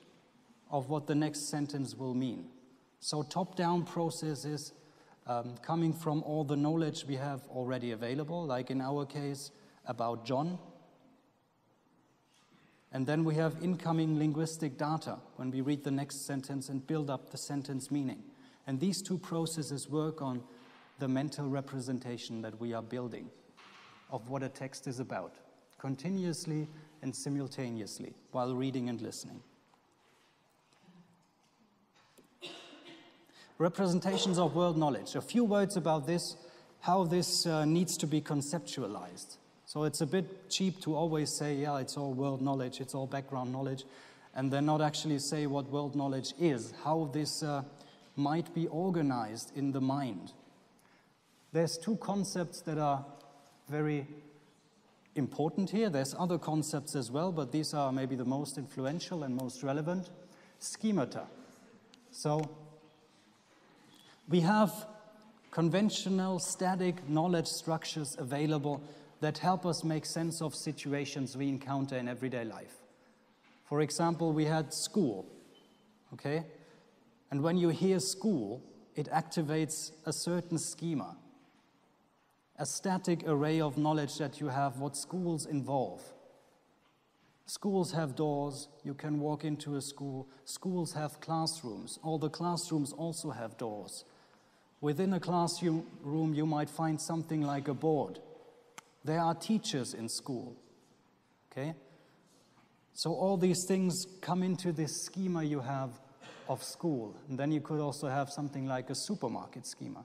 of what the next sentence will mean. So top-down processes coming from all the knowledge we have already available, like in our case about John. And then we have incoming linguistic data when we read the next sentence and build up the sentence meaning. And these 2 processes work on the mental representation that we are building of what a text is about, continuously and simultaneously, while reading and listening. Representations of world knowledge. A few words about this, how this needs to be conceptualized. So it's a bit cheap to always say, yeah, it's all world knowledge, it's all background knowledge, and then not actually say what world knowledge is, how this might be organized in the mind. There's 2 concepts that are very important here. There's other concepts as well, but these are maybe the most influential and most relevant. Schemata. So we have conventional static knowledge structures available that help us make sense of situations we encounter in everyday life. For example, we had school, okay? And when you hear school, it activates a certain schema, a static array of knowledge that you have, what schools involve. Schools have doors, you can walk into a school. Schools have classrooms. All the classrooms also have doors. Within a classroom, you might find something like a board. There are teachers in school, okay? So all these things come into this schema you have of school. And then you could also have something like a supermarket schema.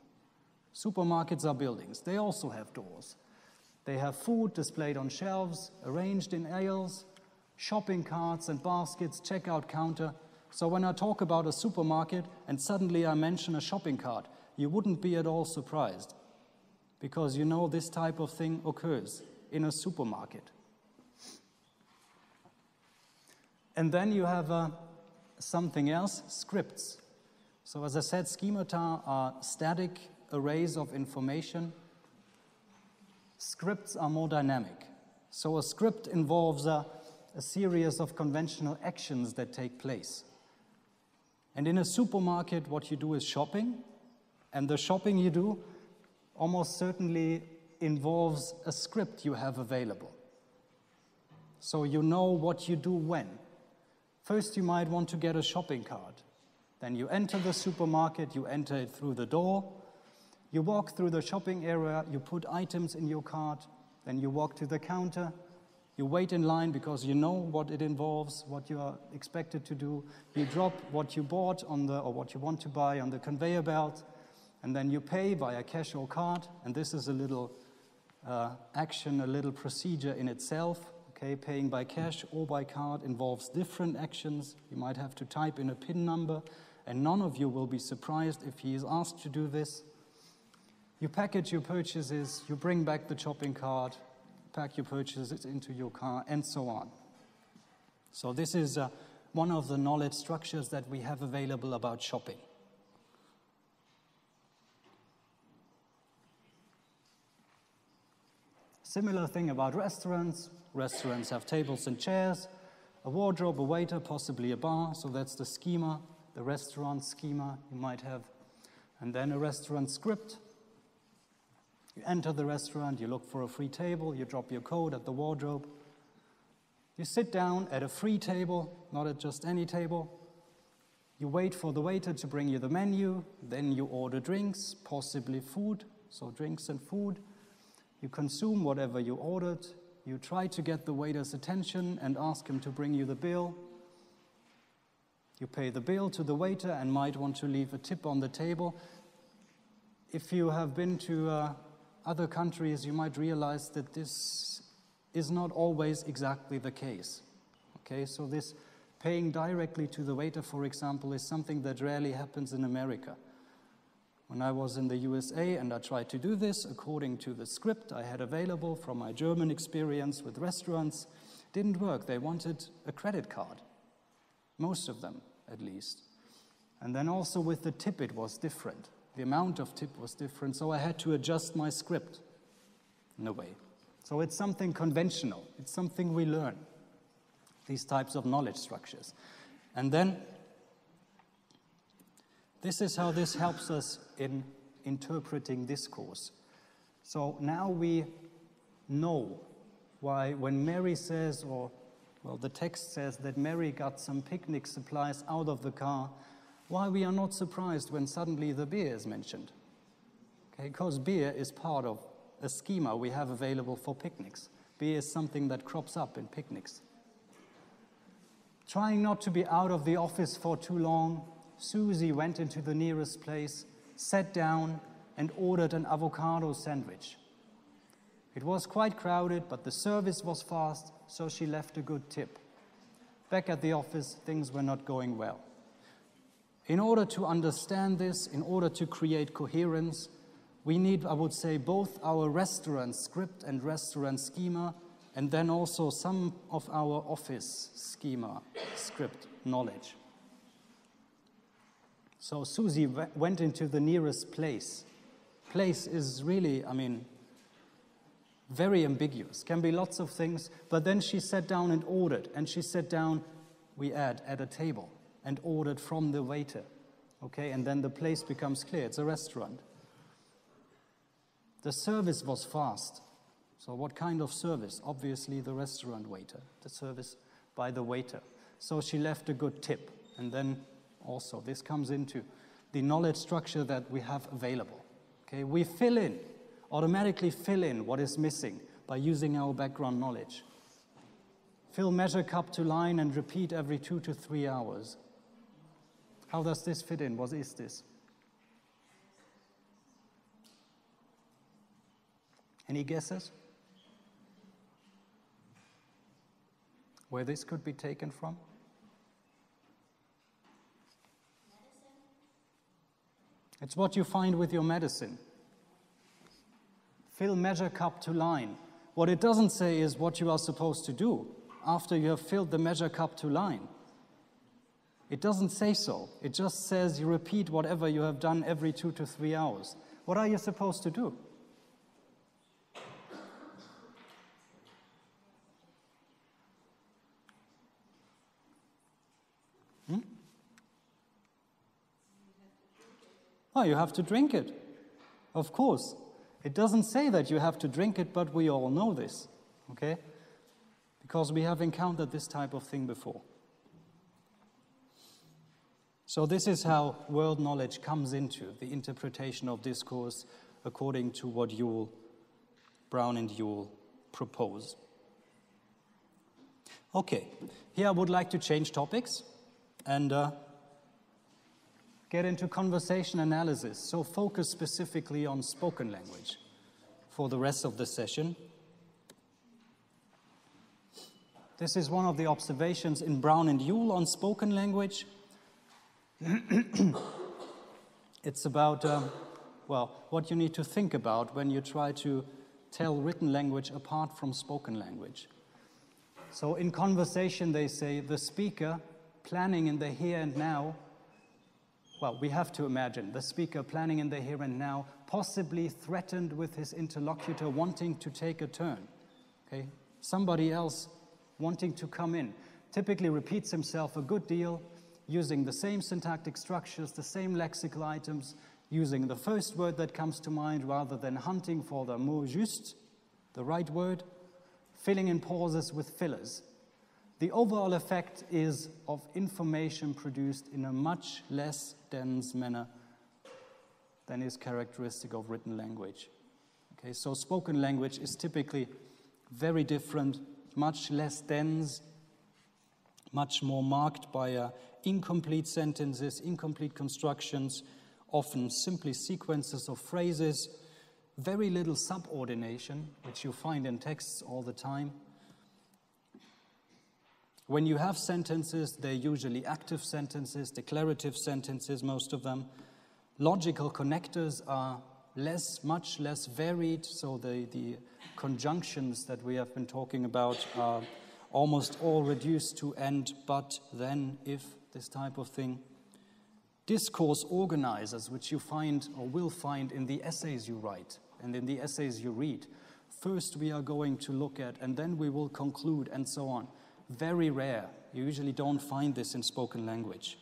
Supermarkets are buildings. They also have doors. They have food displayed on shelves, arranged in aisles, shopping carts and baskets, checkout counter. So when I talk about a supermarket and suddenly I mention a shopping cart, you wouldn't be at all surprised, because you know this type of thing occurs in a supermarket. And then you have something else, scripts. So as I said, schemata are static arrays of information. Scripts are more dynamic. So a script involves a series of conventional actions that take place. And in a supermarket, what you do is shopping, and the shopping you do almost certainly involves a script you have available. So you know what you do when. First, you might want to get a shopping cart. Then you enter the supermarket, you enter it through the door, you walk through the shopping area, you put items in your cart, then you walk to the counter, you wait in line because you know what it involves, what you are expected to do. You drop what you bought or what you want to buy on the conveyor belt, and then you pay via cash or card, and this is a little action, a little procedure in itself. Okay, paying by cash or by card involves different actions. You might have to type in a PIN number, and none of you will be surprised if he is asked to do this. You package your purchases, you bring back the shopping cart, pack your purchases into your car, and so on. So this is one of the knowledge structures that we have available about shopping. Similar thing about restaurants. Restaurants have tables and chairs, a wardrobe, a waiter, possibly a bar. So that's the schema, the restaurant schema you might have. And then a restaurant script. You enter the restaurant, you look for a free table, you drop your code at the wardrobe. You sit down at a free table, not at just any table. You wait for the waiter to bring you the menu, then you order drinks, possibly food, so drinks and food. You consume whatever you ordered. You try to get the waiter's attention and ask him to bring you the bill. You pay the bill to the waiter and might want to leave a tip on the table. If you have been to other countries, you might realize that this is not always exactly the case. Okay, so this paying directly to the waiter, for example, is something that rarely happens in America. When I was in the USA and I tried to do this according to the script I had available from my German experience with restaurants, it didn't work. They wanted a credit card, most of them at least. And then also with the tip it was different. The amount of tip was different, so I had to adjust my script in a way. So it's something conventional. It's something we learn, these types of knowledge structures. And then this is how this helps us in interpreting discourse. So now we know why when Mary says, the text says that Mary got some picnic supplies out of the car, why we are not surprised when suddenly the beer is mentioned. Okay, because beer is part of a schema we have available for picnics. Beer is something that crops up in picnics. Trying not to be out of the office for too long, Susie went into the nearest place, sat down, and ordered an avocado sandwich. It was quite crowded, but the service was fast, so she left a good tip. Back at the office, things were not going well. In order to understand this, in order to create coherence, we need, I would say, both our restaurant script and restaurant schema, and then also some of our office schema, script, knowledge. So Susie went into the nearest place. Place is really, very ambiguous. Can be lots of things, but then she sat down and ordered, and she sat down, we add, at a table, and ordered from the waiter. Okay, and then the place becomes clear. It's a restaurant. The service was fast. So what kind of service? Obviously the restaurant waiter, the service by the waiter. So she left a good tip, and then also, this comes into the knowledge structure that we have available. Okay, we automatically fill in what is missing by using our background knowledge. Fill measure cup to line and repeat every 2 to 3 hours. How does this fit in? What is this? Any guesses? Where this could be taken from? It's what you find with your medicine. Fill measure cup to line. What it doesn't say is what you are supposed to do after you have filled the measure cup to line. It doesn't say so. It just says you repeat whatever you have done every 2 to 3 hours. What are you supposed to do? Oh, you have to drink it. Of course. It doesn't say that you have to drink it, but we all know this, okay? Because we have encountered this type of thing before. So this is how world knowledge comes into the interpretation of discourse according to what Brown and Yule propose. Okay, here I would like to change topics and get into conversation analysis, so focus specifically on spoken language for the rest of the session. This is one of the observations in Brown and Yule on spoken language. It's about, what you need to think about when you try to tell written language apart from spoken language. So in conversation, they say the speaker planning in the here and now. Well, we have to imagine the speaker planning in the here and now, possibly threatened with his interlocutor wanting to take a turn. Okay? Somebody else wanting to come in. Typically repeats himself a good deal, using the same syntactic structures, the same lexical items, using the first word that comes to mind rather than hunting for the mot juste, the right word, filling in pauses with fillers. The overall effect is of information produced in a much less dense manner than is characteristic of written language. Okay, so spoken language is typically very different, much less dense, much more marked by incomplete sentences, incomplete constructions, often simply sequences of phrases, very little subordination, which you find in texts all the time. When you have sentences, they're usually active sentences, declarative sentences, most of them. Logical connectors are much less varied, so the conjunctions that we have been talking about are almost all reduced to and, but, then, if, this type of thing. Discourse organizers, which you find or will find in the essays you write and in the essays you read. First we are going to look at, and then we will conclude, and so on. Very rare. You usually don't find this in spoken language.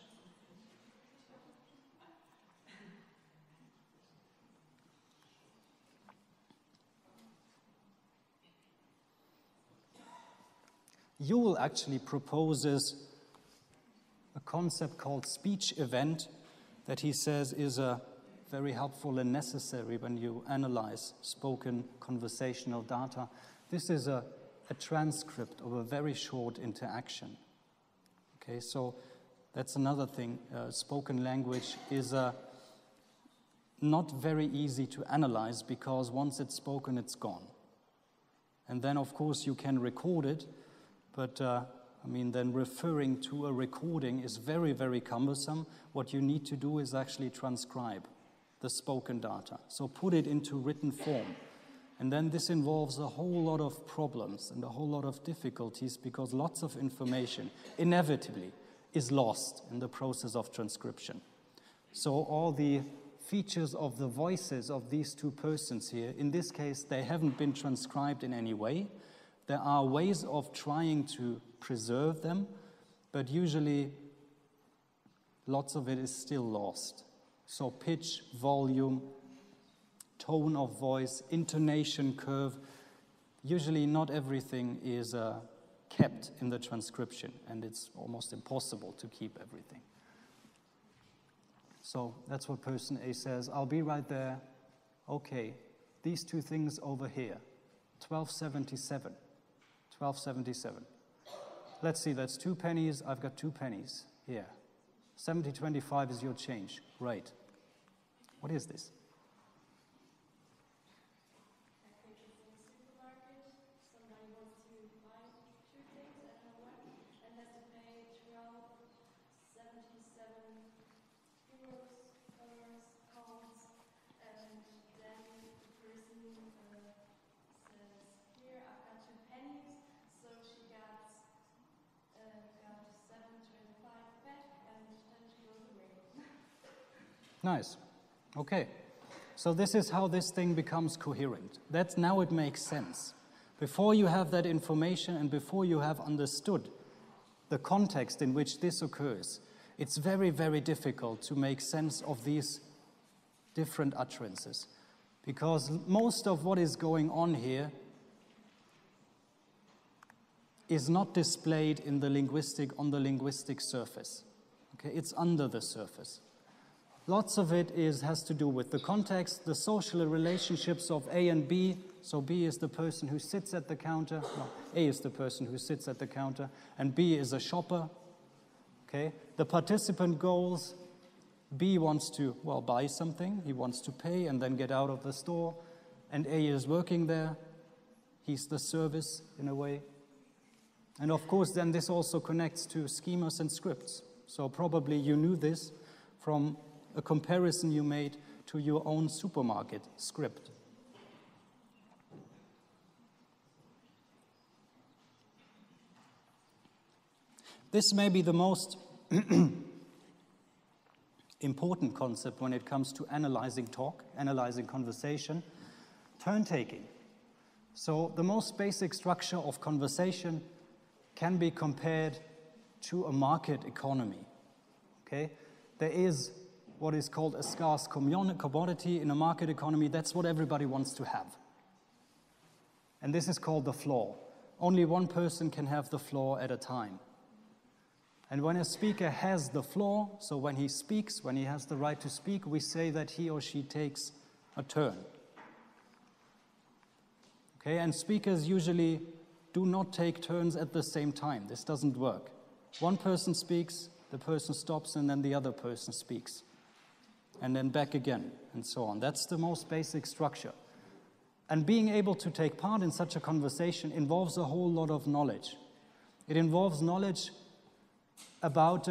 Yule actually proposes a concept called speech event that he says is very helpful and necessary when you analyze spoken conversational data. This is a transcript of a very short interaction. Okay, so that's another thing. Spoken language is not very easy to analyze because once it's spoken, it's gone. And then, of course, you can record it, but then referring to a recording is very, very cumbersome. What you need to do is actually transcribe the spoken data. So put it into written form. And then this involves a whole lot of problems and a whole lot of difficulties because lots of information inevitably is lost in the process of transcription. So all the features of the voices of these two persons here, in this case, they haven't been transcribed in any way. There are ways of trying to preserve them, but usually lots of it is still lost. So pitch, volume, tone of voice, intonation curve, usually not everything is kept in the transcription, and it's almost impossible to keep everything. So that's what person A says. I'll be right there. Okay, these two things over here, 1277. 1277. Let's see, that's 2 pennies. I've got 2 pennies here. 70.25 is your change. Great. What is this? Somebody wants to buy 2 things at a web and has to pay 12.77 euros, pounds, and then the person says, here I've got 2 pennies, so she got 7.25 back, and then she goes away. Nice. Okay. So this is how this thing becomes coherent. That's now it makes sense. Before you have that information and before you have understood the context in which this occurs, it's very, very difficult to make sense of these different utterances. Because most of what is going on here is not displayed in the on the linguistic surface. Okay, it's under the surface. Lots of it has to do with the context, the social relationships of A and B. So B is the person who sits at the counter. No, A is the person who sits at the counter, and B is a shopper. Okay, the participant goals. B wants to, buy something. He wants to pay and then get out of the store. And A is working there. He's the service in a way. And of course, then this also connects to schemas and scripts. So probably you knew this from a comparison you made to your own supermarket script. This may be the most important concept when it comes to analyzing talk, analyzing conversation, turn-taking. So the most basic structure of conversation can be compared to a market economy. Okay? There is what is called a scarce commodity in a market economy. That's what everybody wants to have. And this is called the floor. Only one person can have the floor at a time. And when a speaker has the floor, so when he speaks, when he has the right to speak, we say that he or she takes a turn. Okay, and speakers usually do not take turns at the same time. This doesn't work. One person speaks, the person stops, and then the other person speaks. And then back again, and so on. That's the most basic structure. And being able to take part in such a conversation involves a whole lot of knowledge. It involves knowledge about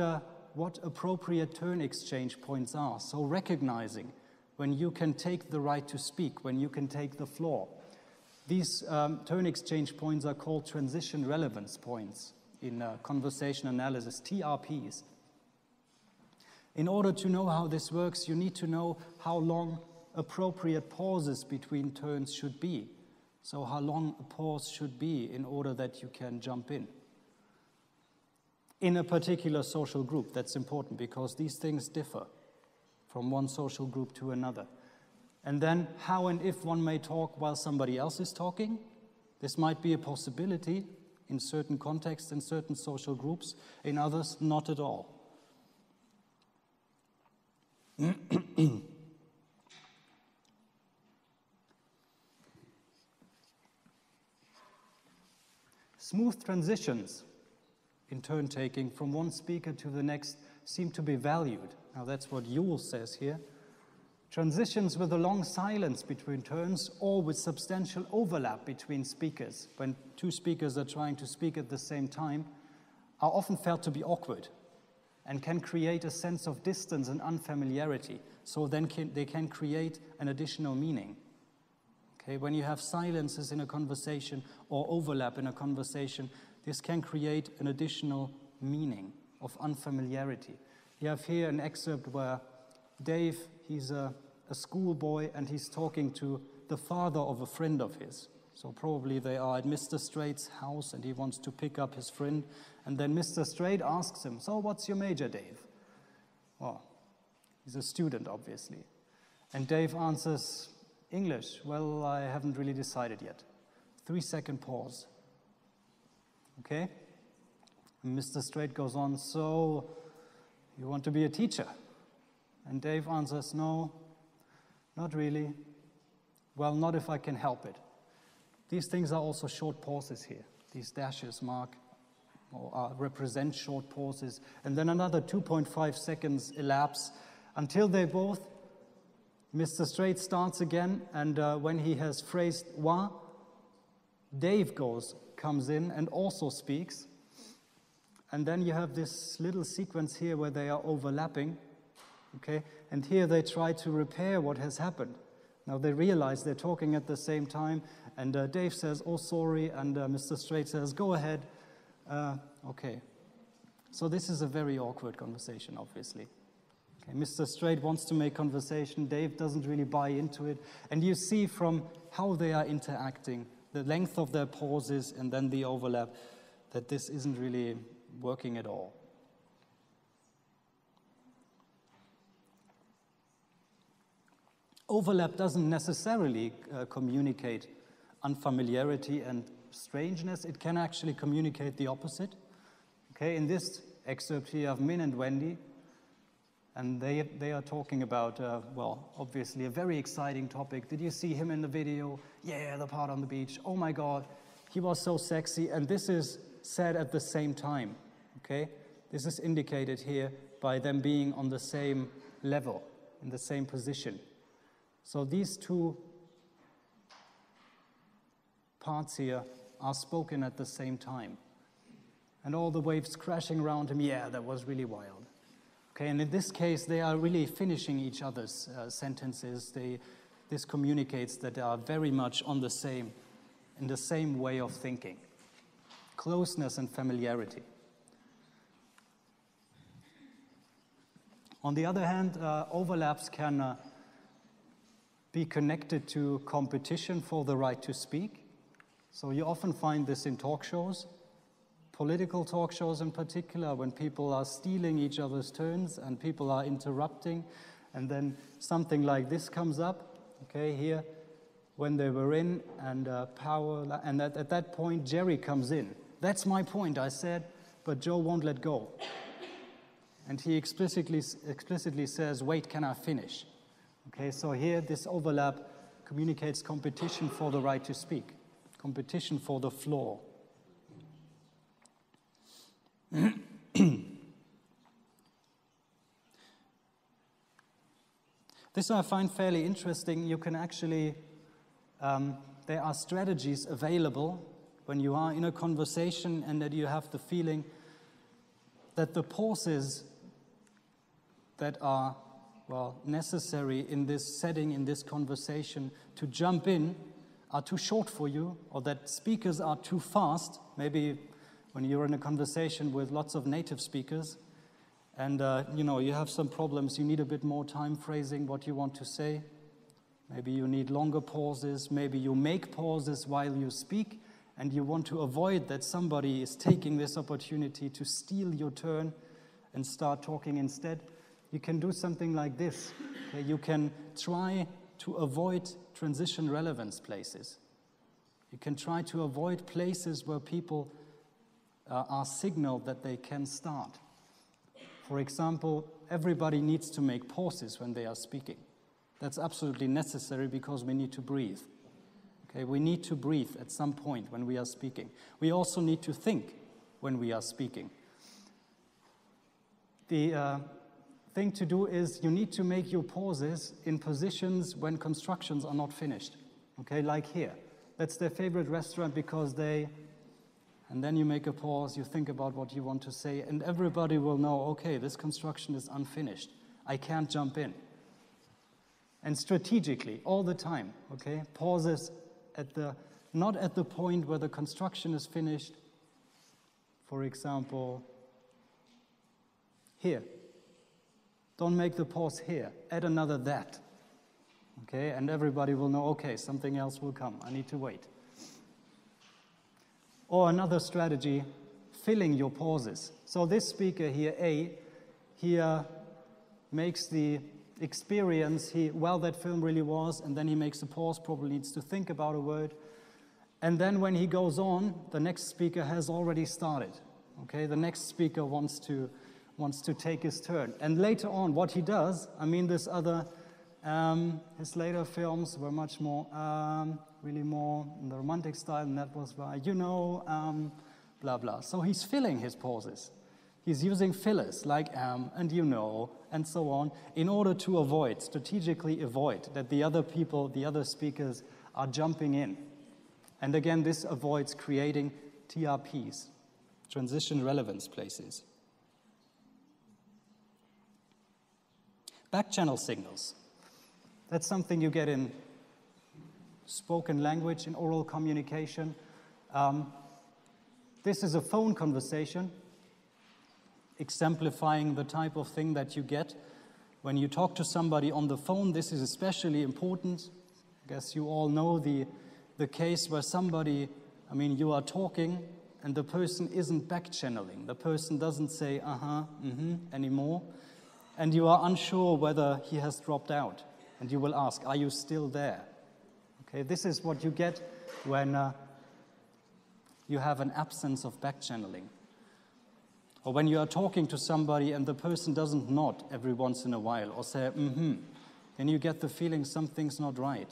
what appropriate turn exchange points are. So recognizing when you can take the right to speak, when you can take the floor. These turn exchange points are called transition relevance points in conversation analysis, TRPs. In order to know how this works, you need to know how long appropriate pauses between turns should be. So how long a pause should be in order that you can jump in. In a particular social group, that's important because these things differ from one social group to another. And then how and if one may talk while somebody else is talking. This might be a possibility in certain contexts, in certain social groups, in others, not at all. Smooth transitions in turn-taking from one speaker to the next seem to be valued. Now that's what Yule says here. Transitions with a long silence between turns or with substantial overlap between speakers, when two speakers are trying to speak at the same time, are often felt to be awkward and can create a sense of distance and unfamiliarity. So then they can create an additional meaning. Okay, when you have silences in a conversation or overlap in a conversation, this can create an additional meaning of unfamiliarity. You have here an excerpt where Dave, he's a schoolboy and he's talking to the father of a friend of his. So probably they are at Mr. Straight's house and he wants to pick up his friend. And then Mr. Straight asks him, "So what's your major, Dave?" Well, he's a student, obviously. And Dave answers, "English. Well, I haven't really decided yet." 3-second pause. Okay? And Mr. Straight goes on, "So you want to be a teacher?" And Dave answers, "No, not really. Well, not if I can help it." These things are also short pauses here. These dashes mark or represent short pauses. And then another 2.5 seconds elapse until they both, Mr. Straight starts again, and when he has phrased "wa," Dave comes in and also speaks. And then you have this little sequence here where they are overlapping. Okay, and here they try to repair what has happened. Now they realize they're talking at the same time, and Dave says, "Oh, sorry," and Mr. Straight says, "Go ahead." Okay. So this is a very awkward conversation, obviously. Okay, Mr. Straight wants to make conversation. Dave doesn't really buy into it. And you see from how they are interacting, the length of their pauses and then the overlap, that this isn't really working at all. Overlap doesn't necessarily communicate unfamiliarity and strangeness. It can actually communicate the opposite. Okay, in this excerpt here, you have Min and Wendy, and they are talking about, well, obviously a very exciting topic. Did you see him in the video? Yeah, the part on the beach. Oh my God, he was so sexy. And this is said at the same time, okay? This is indicated here by them being on the same level, in the same position. So these two parts here are spoken at the same time. And all the waves crashing around him, yeah, that was really wild. Okay, and in this case, they are really finishing each other's sentences. This communicates that they are very much on the same, in the same way of thinking. Closeness and familiarity. On the other hand, overlaps can be connected to competition for the right to speak. So you often find this in talk shows, political talk shows in particular, when people are stealing each other's turns and people are interrupting, and then something like this comes up, okay, here, when they were in, and power, and at that point, Jerry comes in. That's my point, I said, but Joe won't let go. And he explicitly says, wait, can I finish? Okay, so here this overlap communicates competition for the right to speak, competition for the floor. This I find fairly interesting. You can actually, there are strategies available when you are in a conversation and that you have the feeling that the pauses that are, well, necessary in this setting, in this conversation, to jump in are too short for you, or that speakers are too fast. Maybe when you're in a conversation with lots of native speakers and you have some problems, you need a bit more time phrasing what you want to say. Maybe you need longer pauses. Maybe you make pauses while you speak and you want to avoid that somebody is taking this opportunity to steal your turn and start talking instead. You can do something like this. Okay? You can try to avoid transition relevance places. You can try to avoid places where people are signaled that they can start. For example, everybody needs to make pauses when they are speaking. That's absolutely necessary because we need to breathe. Okay, we need to breathe at some point when we are speaking. We also need to think when we are speaking. The thing to do is you need to make your pauses in positions when constructions are not finished. Okay, like here. That's their favorite restaurant because and then you make a pause, you think about what you want to say, and everybody will know, okay, this construction is unfinished. I can't jump in. And strategically, all the time, okay, pauses not at the point where the construction is finished. For example, here. Don't make the pause here. Add another that. Okay, and everybody will know, okay, something else will come. I need to wait. Or another strategy, filling your pauses. So this speaker here, A, he makes the experience, well, that film really was, and then he makes a pause, probably needs to think about a word. And then when he goes on, the next speaker has already started. Okay, the next speaker wants to take his turn. And later on, what he does, this other, his later films were much more, really more in the romantic style, and that was why, blah, blah. So he's filling his pauses. He's using fillers like and and so on, in order to strategically avoid that the other speakers are jumping in. And again, this avoids creating TRPs, transition relevance places. Backchannel signals. That's something you get in spoken language, in oral communication. This is a phone conversation, exemplifying the type of thing that you get when you talk to somebody on the phone. This is especially important. I guess you all know the case where somebody, you are talking and the person isn't backchanneling. The person doesn't say anymore, and you are unsure whether he has dropped out. And you will ask, are you still there? Okay, this is what you get when you have an absence of backchanneling. Or when you are talking to somebody and the person doesn't nod every once in a while or say, then you get the feeling something's not right.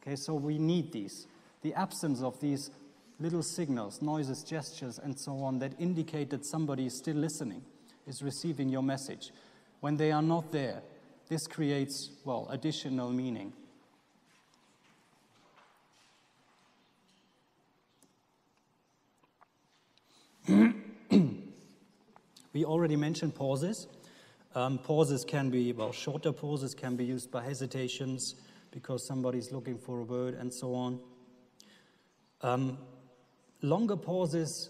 Okay, so we need these. The absence of these little signals, noises, gestures, and so on that indicate that somebody is still listening, is receiving your message. When they are not there, this creates, well, additional meaning. We already mentioned pauses. Pauses can be, well, shorter pauses can be used by hesitations because somebody's looking for a word and so on. Longer pauses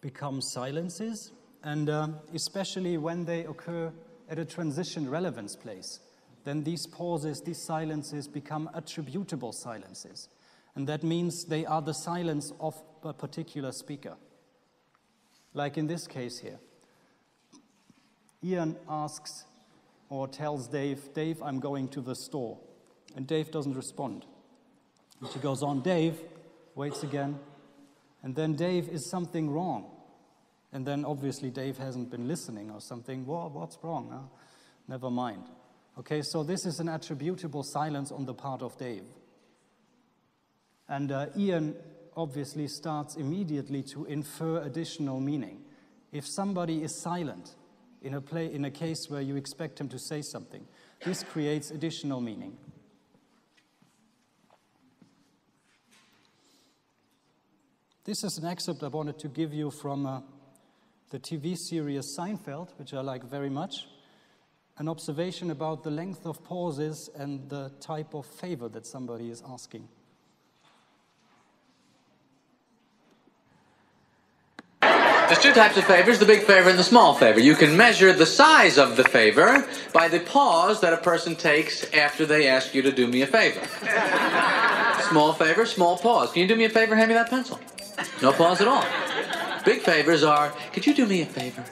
become silences, and especially when they occur at a transition relevance place, then these pauses, these silences become attributable silences. And that means they are the silence of a particular speaker. Like in this case here. Ian asks or tells Dave, Dave, I'm going to the store. And Dave doesn't respond. And she goes on, Dave, waits again. And then Dave, is something wrong? And then obviously Dave hasn't been listening or something. What's wrong? Huh? Never mind. Okay, so this is an attributable silence on the part of Dave. And Ian obviously starts immediately to infer additional meaning. If somebody is silent in a case where you expect him to say something, this creates additional meaning. This is an excerpt I wanted to give you from the TV series Seinfeld, which I like very much. An observation about the length of pauses and the type of favor that somebody is asking. There's two types of favors, the big favor and the small favor. You can measure the size of the favor by the pause that a person takes after they ask you to do me a favor. Small favor, small pause. Can you do me a favor? Hand me that pencil. No pause at all. Big favors are, could you do me a favor?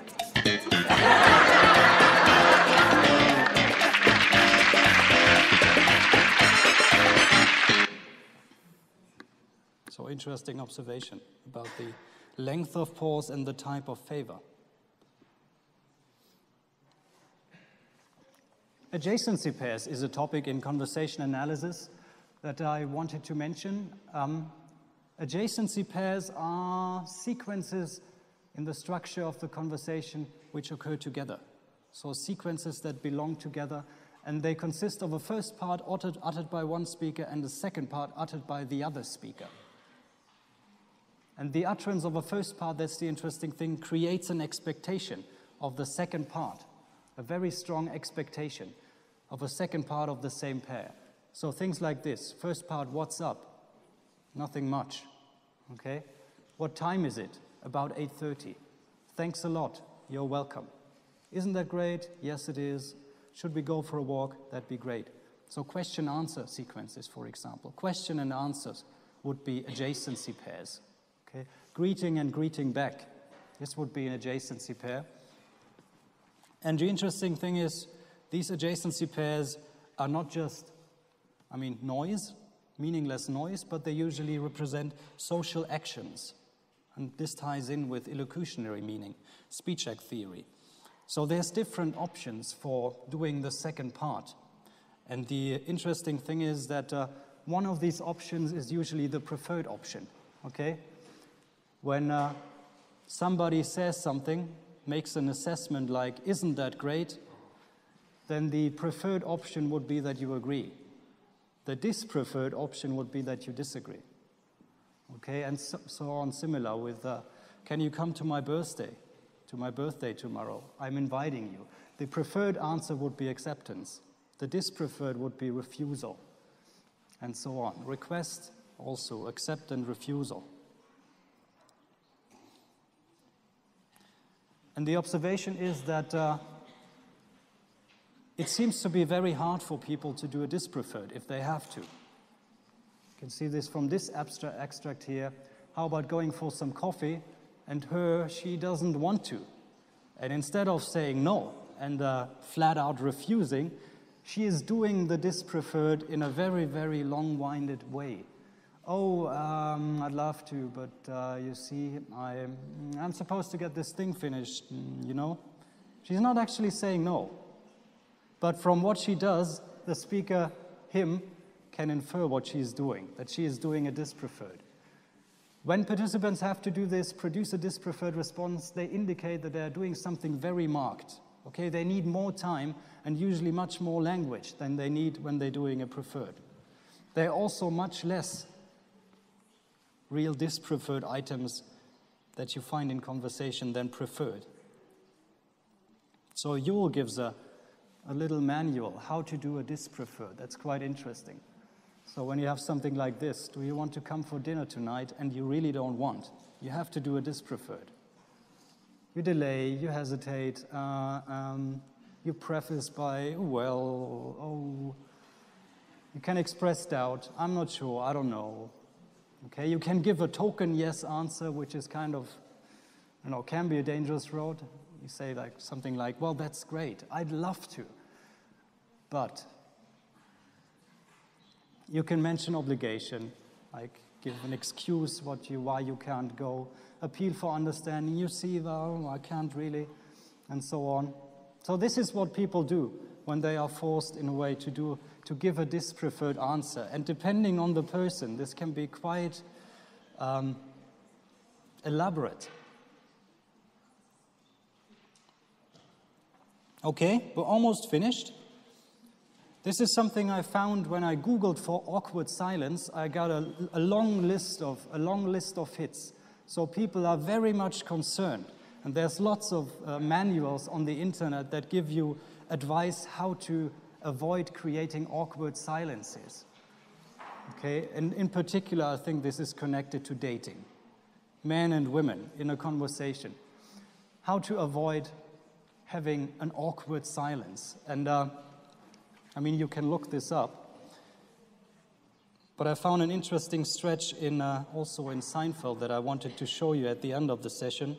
So interesting observation about the length of pause and the type of favor. Adjacency pairs is a topic in conversation analysis that I wanted to mention. Adjacency pairs are sequences in the structure of the conversation which occur together. So sequences that belong together, and they consist of a first part uttered by one speaker and a second part uttered by the other speaker. And the utterance of a first part, that's the interesting thing, creates an expectation of the second part, a very strong expectation of a second part of the same pair. So things like this, first part, what's up? Nothing much, okay? What time is it? About 8:30. Thanks a lot, you're welcome. Isn't that great? Yes, it is. Should we go for a walk? That'd be great. So question-answer sequences, for example. Question and answers would be adjacency pairs. Okay. Greeting and greeting back. This would be an adjacency pair. And the interesting thing is, these adjacency pairs are not just, noise, meaningless noise, but they usually represent social actions. And this ties in with illocutionary meaning, speech act theory. So there's different options for doing the second part. And the interesting thing is that one of these options is usually the preferred option, okay? When somebody says something, makes an assessment like, isn't that great? Then the preferred option would be that you agree. The dispreferred option would be that you disagree. Okay, and so on, similar with, can you come to my birthday tomorrow? I'm inviting you. The preferred answer would be acceptance. The dispreferred would be refusal, and so on. Request, also, accept and refusal. And the observation is that it seems to be very hard for people to do a dispreferred if they have to. You can see this from this extract here. How about going for some coffee, and she doesn't want to. And instead of saying no and flat out refusing, she is doing the dispreferred in a very, very long-winded way. Oh, I'd love to, but you see, I'm supposed to get this thing finished, you know? She's not actually saying no. But from what she does, the speaker, him, can infer what she's doing, that she is doing a dispreferred. When participants have to do this, produce a dispreferred response, they indicate that they're doing something very marked. Okay, they need more time and usually much more language than they need when they're doing a preferred. They're also much less real dispreferred items that you find in conversation than preferred. So Yule gives a little manual how to do a dispreferred. That's quite interesting. So when you have something like this, do you want to come for dinner tonight and you really don't want? You have to do a dispreferred. You delay, you hesitate, you preface by, well, oh. You can express doubt, I'm not sure, I don't know. Okay, you can give a token yes answer, which is kind of, you know, can be a dangerous road. You say like something like, well, that's great, I'd love to. But you can mention obligation, like give an excuse why you can't go, appeal for understanding, you see, well, I can't really, and so on. So this is what people do when they are forced in a way to give a dispreferred answer. And depending on the person, this can be quite elaborate. Okay, we're almost finished. This is something I found when I Googled for awkward silence. I got a long list of hits. So people are very much concerned. And there's lots of manuals on the internet that give you advice how to avoid creating awkward silences. Okay, and in particular, I think this is connected to dating. Men and women in a conversation. How to avoid having an awkward silence. And I mean, you can look this up. But I found an interesting stretch also in Seinfeld that I wanted to show you at the end of the session,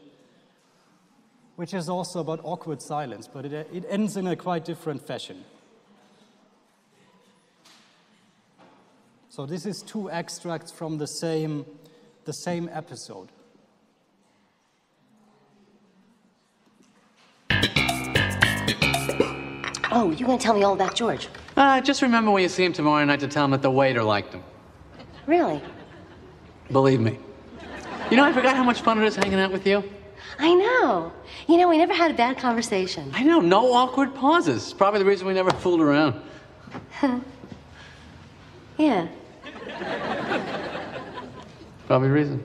which is also about awkward silence, but it ends in a quite different fashion. So this is 2 extracts from the same episode. Oh, you're going to tell me all about George? Just remember when you see him tomorrow night to tell him that the waiter liked him. Really? Believe me. You know, I forgot how much fun it is hanging out with you. I know. You know, we never had a bad conversation. I know, no awkward pauses. It's probably the reason we never fooled around. Yeah. Probably the reason.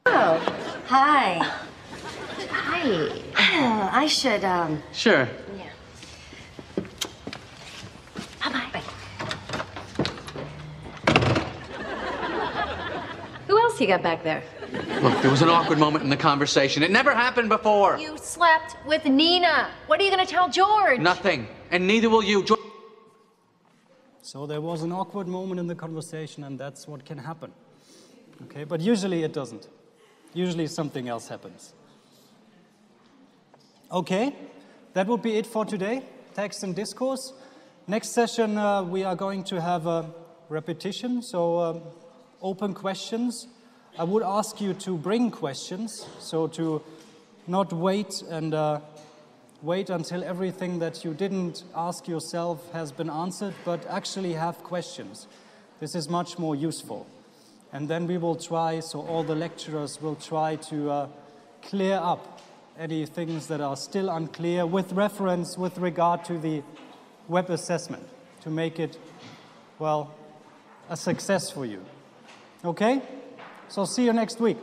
Oh, hi. Hi. I should, Sure. Yeah. Bye-bye. Who else you got back there? Look, there was an awkward moment in the conversation. It never happened before. You slept with Nina. What are you going to tell George? Nothing. And neither will you. So there was an awkward moment in the conversation, and that's what can happen. Okay, but usually it doesn't. Usually something else happens. Okay, that would be it for today. Text and discourse. Next session, we are going to have a repetition, so open questions. I would ask you to bring questions, so to not wait and wait until everything that you didn't ask yourself has been answered, but actually have questions. This is much more useful. And then we will try, so all the lecturers will try to clear up any things that are still unclear with regard to the web assessment, to make it, well, a success for you. Okay? So see you next week.